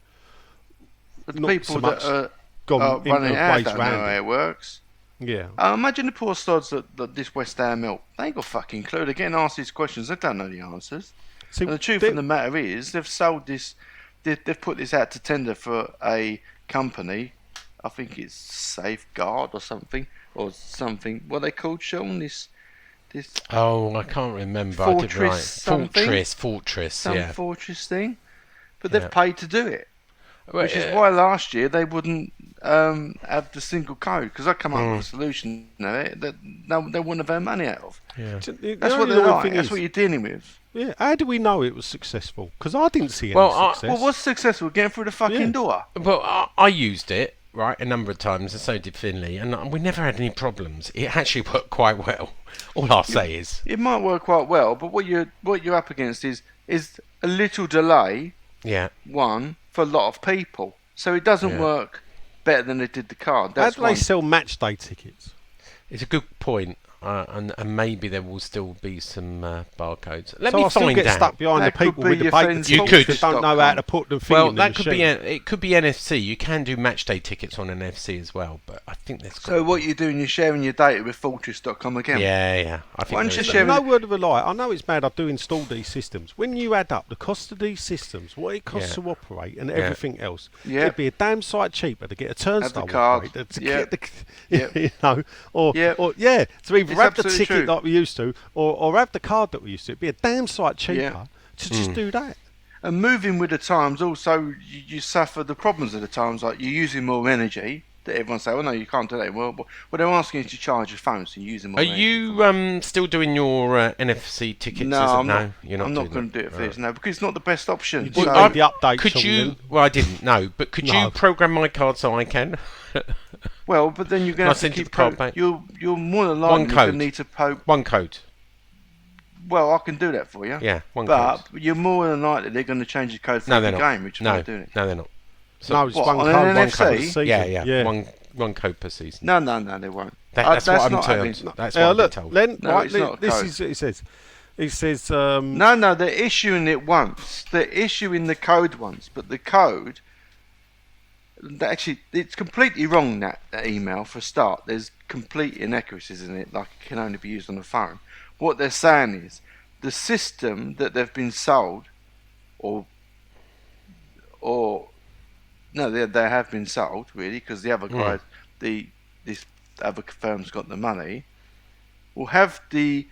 But the Not people so that much are gone running into it out ways don't know round how it. it works. Yeah. Imagine the poor sods that this West Ham milk. They ain't got a fucking clue. They're getting asked these questions. They don't know the answers. See, And the truth of the matter is, they've sold this. They've put this out to tender for a company. I think it's Safeguard or something. What are they called, Sean? This. Oh, I can't remember. Fortress I did right. something? Fortress. Some Yeah. fortress thing. But they've Yeah. paid to do it. Well, Which is why last year they wouldn't have the single code, because I come up with a solution that they wouldn't have earned money out of. Yeah. The That's what only they're other like. thing That's is- what you're dealing with. Yeah. How do we know it was successful? Because I didn't see any success. Well, what's successful? Getting through the fucking Yeah. door. Well, I used it, right, a number of times, and so did Finley, and we never had any problems. It actually worked quite well. All I'll say is... It might work quite well, but what you're up against is a little delay. Yeah. One for a lot of people, so it doesn't Yeah. work better than it did the card. How That's do they one. sell match day tickets? It's a good point, and maybe there will still be some barcodes. Let so me I still find get out. stuck behind That the could people be with the your paper friend's You tickets could. that don't know how to put the thing Well, in the that could be machine. it could be NFC. You can do match day tickets on NFC as well, but I think there's. So what you're doing, you're sharing your data with Fortress.com again. Yeah. I think Why don't there you is share that. No word of a lie. I know it's bad. I do install these systems. When you add up the cost of these systems, what it costs Yeah. to operate, and everything else, Yeah. it'd be a damn sight cheaper to get a turnstile card. operator to Yeah. get the, Yeah. or Yeah. to either It's have the absolutely ticket true. like we used to, or have the card that we used to. It'd be a damn sight cheaper Yeah. to just do that. And moving with the times, also you suffer the problems of the times, like you're using more energy. That everyone say, well, no, you can't do that. Well, they're asking you to charge your phone, so you're using more. Are energy. you still doing your NFC tickets? No, I'm not. You're not. I'm not going doing to do it for that. this. No, because it's not the best option. Well, So- I- the update Could song you? then. Well, I didn't. No, but could No. you program my card so I can? well, but then you're going I'll to have to send you keep. the card back. You're more than One likely going to code. need to poke. One code. Well, I can do that for you. Yeah, one But code. you're more than likely they're going to change the code for No, the they're not. game, which is No, why they're doing it. no, they're not. So No, it's What, one on code. an One NFC? code a season. yeah. One code per season. No, they won't. That's what I'm not told. happening. That's what I've been Look, told. Len, No, right, it's not a this code. is it says. It says No, they're issuing it once. They're issuing the code once, but the code. Actually, it's completely wrong, that email, for a start. There's complete inaccuracies in it, like it can only be used on the phone. What they're saying is, the system that they've been sold, or no, they have been sold, really, because the other guy, this other firm's got the money, will have the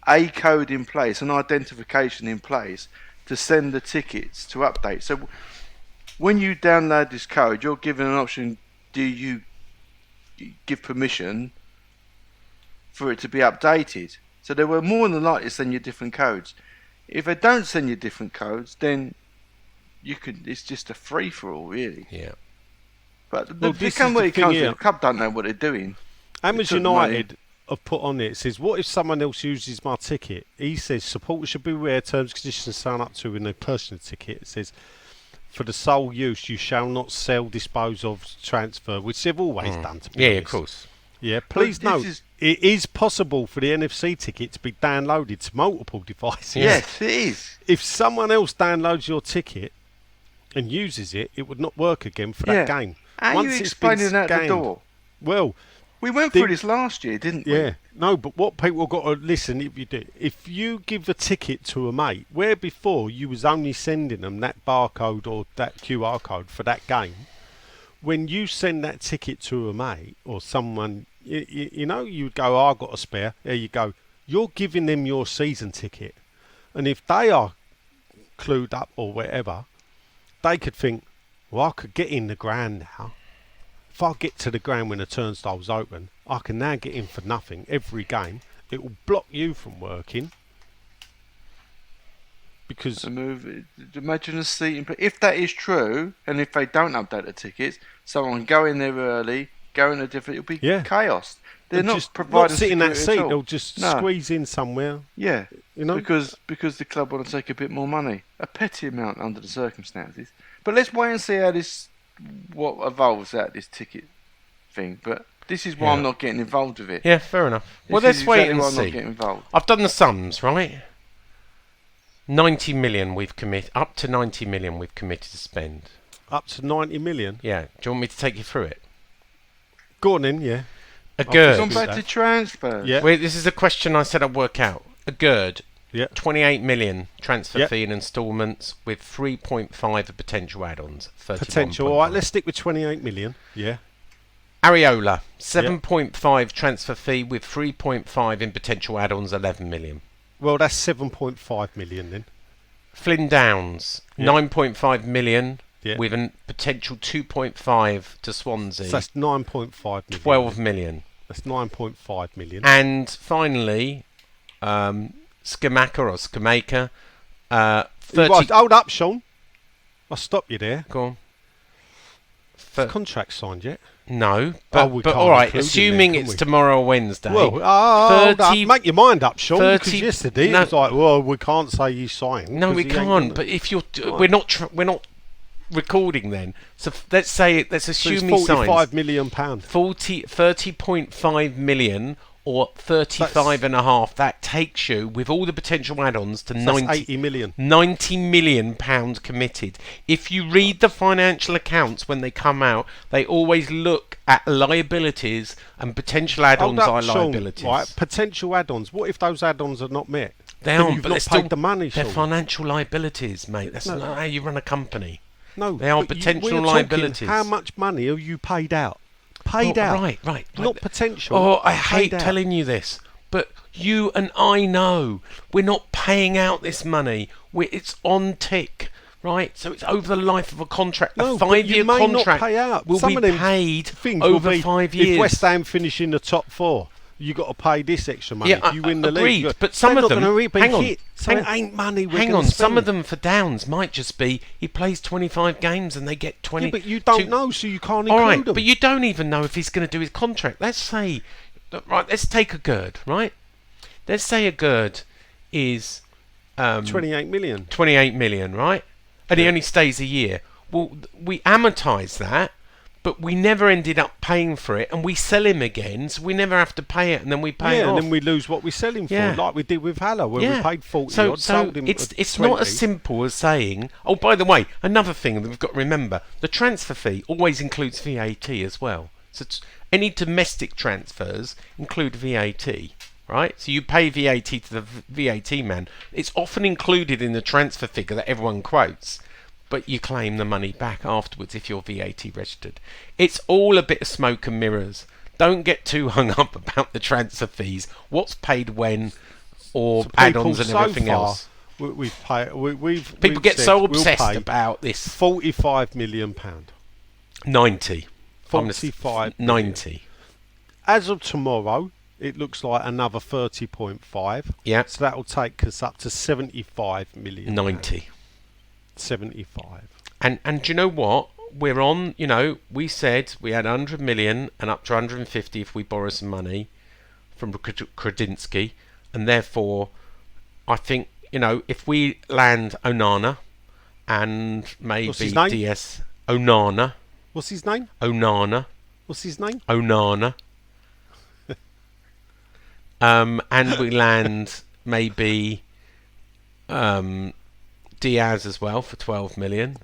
A code in place, an identification in place, to send the tickets to update. So when you download this code, you're given an option: do you give permission for it to be updated? So they were more than likely to send you different codes. If they don't send you different codes, then it's just a free for all, really. Yeah. But Well, the this come is where the it thing comes to, here. the club don't know what they're doing. Amherst took money. United have put on it. It says, what if someone else uses my ticket? He says, supporters should be aware terms and conditions signed up to in a personal ticket. It says, for the sole use, you shall not sell, dispose of, transfer, which they've always done, to be Yeah, honest. of course. Yeah, please But this note, is- it is possible for the NFC ticket to be downloaded to multiple devices. Yes, it is. If someone else downloads your ticket and uses it, it would not work again for that game. How are Once you it's been explaining that at the scanned- door? Well, We went through this last year, didn't we? yeah, no, but what people got to listen, if you give a ticket to a mate, where before you was only sending them that barcode or that QR code for that game, when you send that ticket to a mate or someone, you know, you'd go, oh, I've got a spare, there you go. You're giving them your season ticket. And if they are clued up or whatever, they could think, well, I could get in the ground now. If I get to the ground when the turnstile's open, I can now get in for nothing every game. It will block you from working. Because To move, imagine a seating. If that is true, and if they don't update the tickets, someone go in there early, go in a different. It'll be Yeah. chaos. They're they'll not just providing not sit in that security at seat. all. They'll just No. squeeze in somewhere. Yeah, You know. because the club want to take a bit more money, a petty amount under the circumstances. But let's wait and see how what evolves out of this ticket thing. But this is why I'm Yeah. not getting involved with it. Yeah, fair enough. Well, This let's is wait exactly and why I'm not see. getting involved. I've done the sums, right? 90 million we've committed. Up to 90 million we've committed to spend. Up to 90 million. Yeah. Do you want me to take you through it? Go on in, yeah. A I've GERD. Gone do back that. to transfers. Yeah. Wait, this is a question I said I'd work out. A GERD. Yeah. 28 million transfer Yep. fee and instalments with 3.5 of potential add-ons. Potential. All right, let's stick with 28 million. Yeah. Areola, 7.5 transfer fee with 3.5 in potential add-ons, 11 million. Well, that's 7.5 million then. Flynn Downs, Yeah. 9.5 million Yeah. with a potential 2.5 to Swansea, So that's 9.5 million. 12 million. That's 9.5 million. And finally, Skamaka, 30... Right, hold up, Sean. I'll stop you there. Go on. Is contract signed yet? No, but, we but can't all right, include him assuming then, can it's we? tomorrow or Wednesday. Well, hold 30 up. Make your mind up, Sean. Because 30 yesterday no. it was like, well, we can't say you signed. no, 'cause we he ain't can't. gonna- But if you're, Right. we're not recording then. So let's say, let's So it's assume he signs 45 million pound. 30.5 million or 35 and a half. That takes you with all the potential add-ons to That's 90 80 million. 90 million pounds committed. If you read the financial accounts when they come out, they always look at liabilities and potential add-ons Hold are up, Sean. liabilities. Right, potential add-ons. What if those add-ons are not met? They Then aren't, you've but not they're paid still the money, they're Sean. financial liabilities, mate. That's No. not how you run a company. No, They are but potential we're talking liabilities. How much money have you paid out? Paid Oh, out. right. Not potential. Oh, I paid hate out. telling you this, but you and I know we're not paying out this money. It's on tick, right? So it's over the life of a contract. No, A but 5-year you may contract not pay out. will Some be of them paid things over will be, 5 years. If West Ham finish in the top 4, you got to pay this extra money. Yeah, if you win the agreed, league, you got- but some they're of not them. gonna be Hang on, hit, so it ain't money. We're hang gonna on. Some spend. of them for Downs might just be he plays 25 games and they get 20. Yeah, but you don't know, so you can't All include right, them. but you don't even know if he's going to do his contract. Let's say, right, let's take a GERD, right? Let's say a GERD is 28 million. 28 million, right? And he Yeah. only stays a year. Well, we amortise that, but we never ended up paying for it, and we sell him again, so we never have to pay it, and then we pay it Yeah, off. and then we lose what we sell him Yeah. for, like we did with Haller, where we paid 40 so, odd, so sold him it's at not 20. as simple as saying. Oh, by the way, another thing that we've got to remember: the transfer fee always includes VAT as well. So any domestic transfers include VAT, right? So you pay VAT to the VAT man. It's often included in the transfer figure that everyone quotes, but you claim the money back afterwards if you're VAT registered. It's all a bit of smoke and mirrors. Don't get too hung up about the transfer fees. What's paid when, or So add-ons and people, everything so far, else. We've paid. We've People we've get said so we'll obsessed pay about this. 45 million pound. 90. 45 90. As of tomorrow, it looks like another 30.5. Yeah. So that will take us up to 75 million. 90. 75. And do you know what? We're on, we said we had 100 million and up to 150 if we borrow some money from Kredinsky, and therefore I think, if we land Onana and maybe What's his name? DS Onana. What's his name? Onana. What's his name? Onana. And we land maybe Diaz as well for 12 million.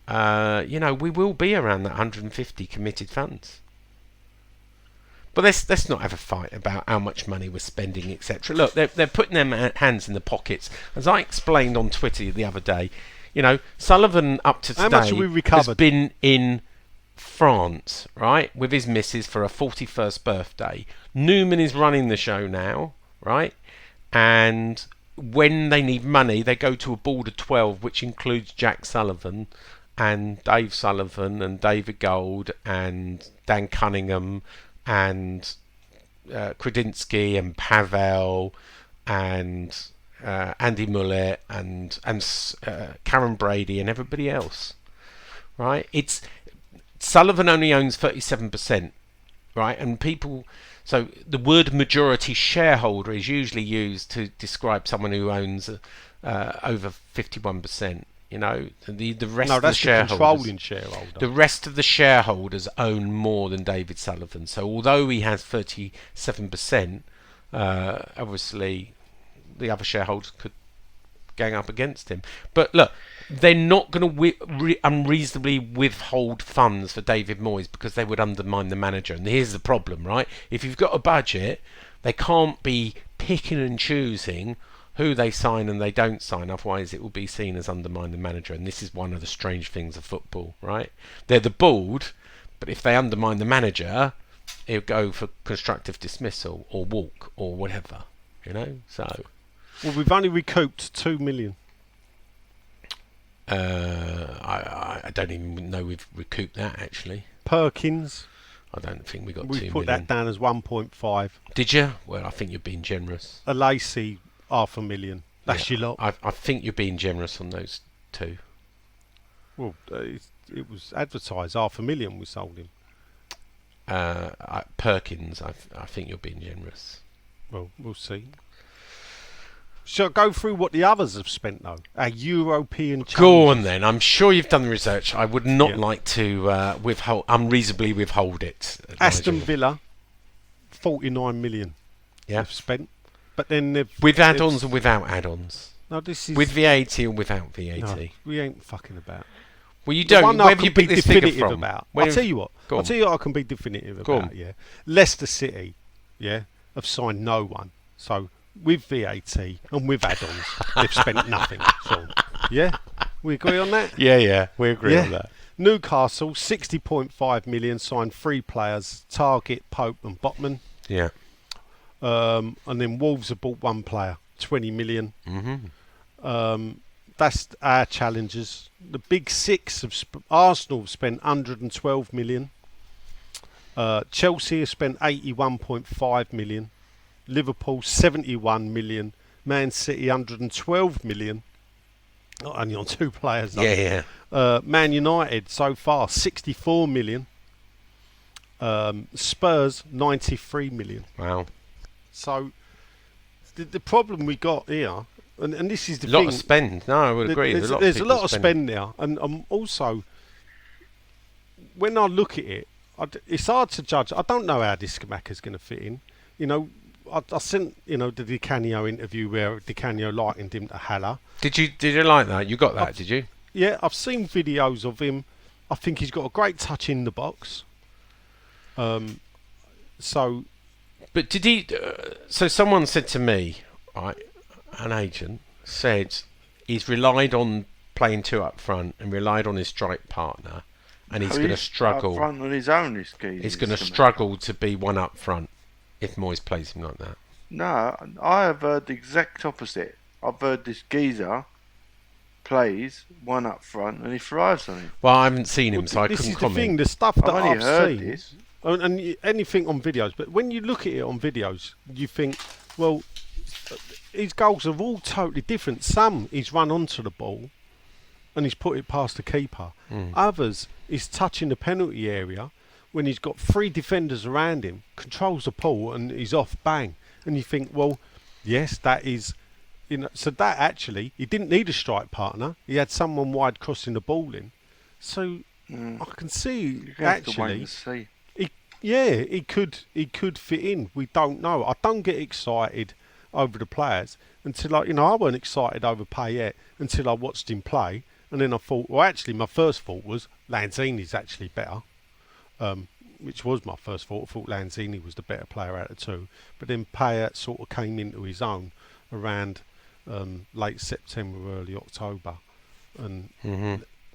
We will be around that 150 committed funds. But let's not have a fight about how much money we're spending, etc. Look, they're putting their hands in the pockets. As I explained on Twitter the other day, Sullivan up to How much today have we has recovered? been in France, right, with his missus for her 41st birthday. Newman is running the show now, right? And when they need money, they go to a board of 12, which includes Jack Sullivan and Dave Sullivan and David Gold and Dan Cunningham and Kredinsky and Pavel and Andy Mullett and Karen Brady and everybody else, right? It's Sullivan only owns 37%, right? And people, so the word majority shareholder is usually used to describe someone who owns over 51%. The rest of the shareholders, controlling shareholder. the rest of the shareholders own more than David Sullivan. So although he has 37%, obviously the other shareholders could gang up against him. But look, they're not going to unreasonably withhold funds for David Moyes because they would undermine the manager. And here's the problem, right? If you've got a budget, they can't be picking and choosing who they sign and they don't sign, otherwise it will be seen as undermine the manager. And this is one of the strange things of football, right? They're the board, but if they undermine the manager, it'll go for constructive dismissal or walk or whatever, so Well, we've only recouped 2 million. I don't even know we've recouped that actually. Perkins, I don't think we got 2 we million. put that down as 1.5. Did you? Well, I think you're being generous. A Lacey, 500,000. That's your lot. I think you're being generous on those two. Well, it was advertised 500,000 we sold him. Perkins, I think you're being generous. Well, we'll see. Shall I go through what the others have spent, though? Our European challenges. Go on then. I'm sure you've done the research. I would not Yeah. like to unreasonably withhold it. Aston Nigel. Villa, 49 million Yeah. they've spent. But then they've... With they've- add-ons and without add-ons. No, this is... With VAT and without VAT. No, we ain't fucking about. Well, you The don't. one Where I have can you be picked this figure definitive from? about. Where I'll have- tell you what. Go I'll on. tell you what I can be definitive Go about, on. yeah. Leicester City, yeah, have signed no one. So, with VAT and with add-ons, they've spent nothing. So, yeah? We agree on that? Yeah, we agree on that. Newcastle, 60.5 million, signed 3 players, Target, Pope and Botman. Yeah. And then Wolves have bought 1 player, 20 million. Mm-hmm. That's our challenges. The big 6 have Arsenal have spent 112 million. Chelsea have spent 81.5 million. Liverpool 71 million. Man City 112 million. Not only on 2 players though. Yeah. Man United so far 64 million. Spurs 93 million. Wow. So the problem we got here, and this is the A lot thing. of spend. No, I would agree. There's a lot of spend there, and also when I look at it, it's hard to judge. I don't know how this Skamaka's going to fit in. I sent the Di Canio interview where Di Canio likened him to Haller. Did you like that? You got that? Did you? Yeah, I've seen videos of him. I think he's got a great touch in the box. So. But did he? So someone said to me, right, an agent said he's relied on playing 2 up front and relied on his strike partner, and he's going to struggle. Up front on his own, He's going to struggle to be one up front if Moyes plays him like that. No, I have heard the exact opposite. I've heard this geezer plays 1 up front and he thrives on it. Well, I haven't seen him, so I this couldn't is comment. the thing, the stuff that I've only I've heard seen. this. And anything on videos, but when you look at it on videos, you think, well, his goals are all totally different. Some he's run onto the ball and he's put it past the keeper. Others he's touching the penalty area when he's got 3 defenders around him, controls the ball and he's off, bang. And you think, well, yes, that is, so that actually, he didn't need a strike partner. He had someone wide crossing the ball in. So I can see You have to wait actually, and see. he could fit in. We don't know. I don't get excited over the players until I weren't excited over Payet until I watched him play, and then I thought, well, actually, my first thought was Lanzini's actually better. Which was my first thought. I thought Lanzini was the better player out of the two. But then Payet sort of came into his own around late September, early October. And,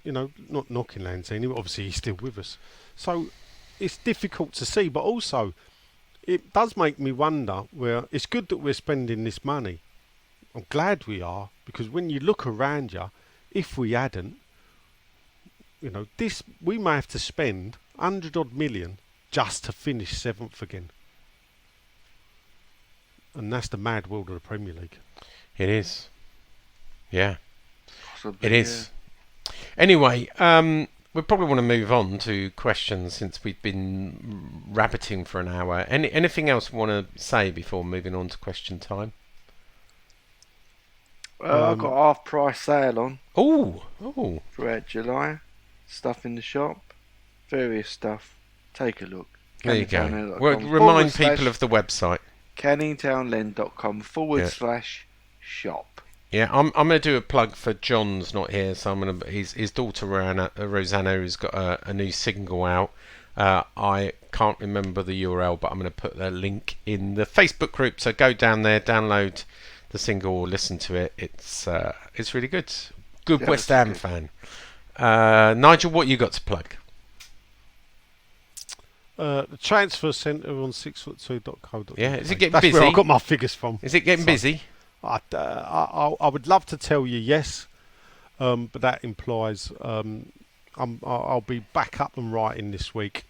not knocking Lanzini, but obviously he's still with us. So it's difficult to see, but also it does make me wonder where it's good that we're spending this money. I'm glad we are, because when you look around you, if we hadn't, this we may have to spend 100 odd million just to finish 7th again. And that's the mad world of the Premier League. It is. Yeah. Possibly, It is. Anyway, we probably want to move on to questions since we've been rabbiting for an hour. Anything else we want to say before moving on to question time? I've got half price sale on Oh. throughout July. Stuff in the shop. Various stuff. Take a look. There you go. canningtownland.com Well, remind people of the website. canningtownland.com/shop. Yeah, I'm going to do a plug for John's not here, so I'm going to his daughter Rosanna who's got a new single out. I can't remember the URL, but I'm going to put the link in the Facebook group. So go down there, download the single, or listen to it. It's really good. Good West Ham fan. Nigel, what you got to plug? The transfer centre on 6foot2.co.uk. Yeah, is it getting That's busy? where I got my figures from. Is it getting busy? I would love to tell you yes, but that implies I'll be back up and writing this week,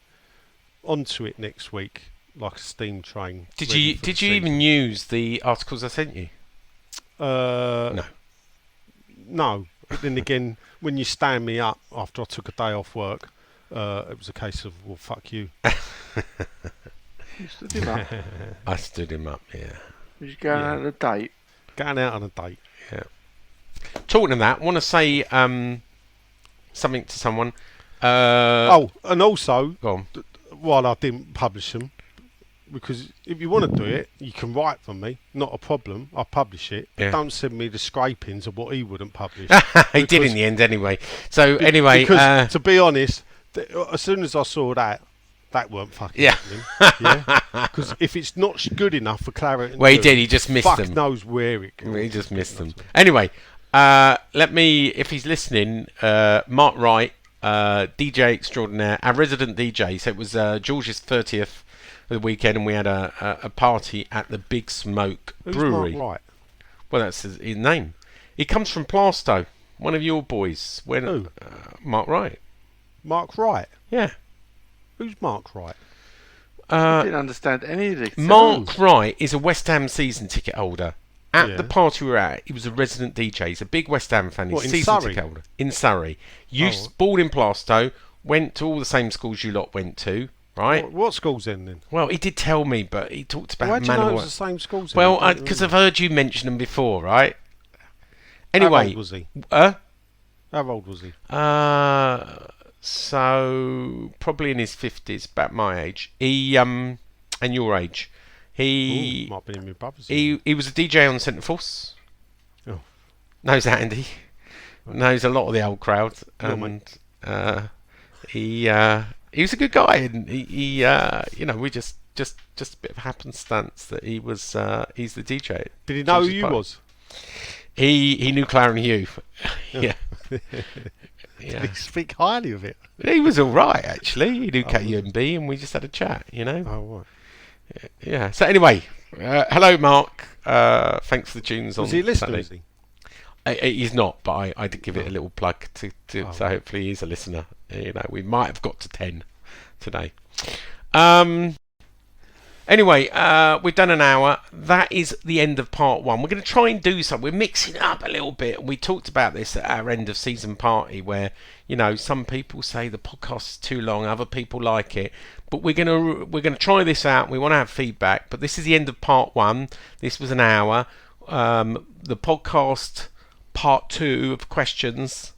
onto it next week like a steam train. Did you even use the articles I sent you? No. But then again, when you stand me up after I took a day off work, it was a case of, well, fuck you. You stood him up. I stood him up. Yeah. Was you going out on a date? Going out on a date. Yeah. Talking of that, want to say something to someone. And also, Go on. while I didn't publish them, because if you want to do it, you can write for me, not a problem. I'll publish it. But don't send me the scrapings of what he wouldn't publish. He did in the end anyway. So anyway, because to be honest, as soon as I saw that weren't fucking happening. Yeah. Because if it's not good enough for Claret, well, he did. He just missed fuck them. knows where it goes. He just missed them. Anyway, let me, if he's listening, Mark Wright, DJ extraordinaire, our resident DJ. So it was George's 30th of the weekend, and we had a party at the Big Smoke Brewery. Mark Wright? Well, that's his name. He comes from Plaistow, one of your boys. Who? Mark Wright. Mark Wright? Yeah. Who's Mark Wright? I didn't understand any of this. Mark Wright is a West Ham season ticket holder. At Yeah. the party we were at, he was a resident DJ. He's a big West Ham fan. He's What, a in season Surrey? ticket holder. In Surrey. Born in Plaistow, went to all the same schools you lot went to, right? What school's then? Well, he did tell me, but he talked about Why do you know it Manor. was the same schools? Well, because I've heard you mention them before, right? How Anyway. old was he? How old was he? So probably in his 50s, about my age. He and your age. He might be in my brother's. he was a DJ on Centre Force. Oh. Knows Andy. Knows a lot of the old crowd. And he was a good guy, and he we just a bit of happenstance that he was he's the DJ. Did he know who George's you party. was? He knew Clara and Hugh. Yeah. Did he speak highly of it? He was all right, actually. He knew KUMB, and we just had a chat, Oh, right. Yeah. So anyway, hello, Mark. Thanks for the tunes on Was he listening? Saturday. He's not, but I did give it a little plug to so hopefully he's a listener. We might have got to 10 today. Anyway, we've done an hour. That is the end of part 1. We're going to try and do something. We're mixing it up a little bit. We talked about this at our end of season party where, you know, some people say the podcast is too long, other people like it. But we're gonna try this out. We want to have feedback. But this is the end of part 1. This was an hour. The podcast part 2 of questions.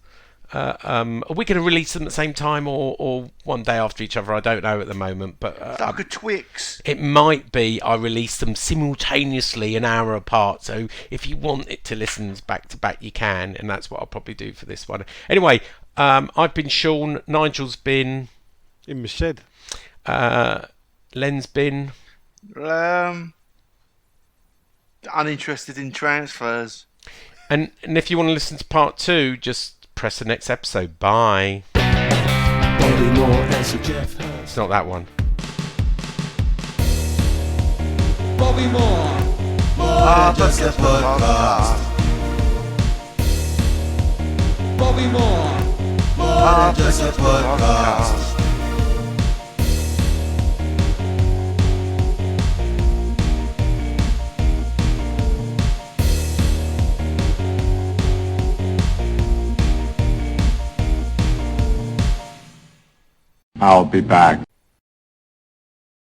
Are we going to release them at the same time or one day after each other? I don't know at the moment, but like a Twix. It might be I release them simultaneously an hour apart. So if you want it to listen back to back, you can, and that's what I'll probably do for this one. Anyway, I've been Sean. Nigel's been in my shed. Len's been uninterested in transfers. And if you want to listen to part 2, just press the next episode. Bye. Bobby Moore and Sir Jeff Hurst. It's not that one. Bobby Moore. More than just a podcast. Bobby Moore. More than just a podcast. I'll be back.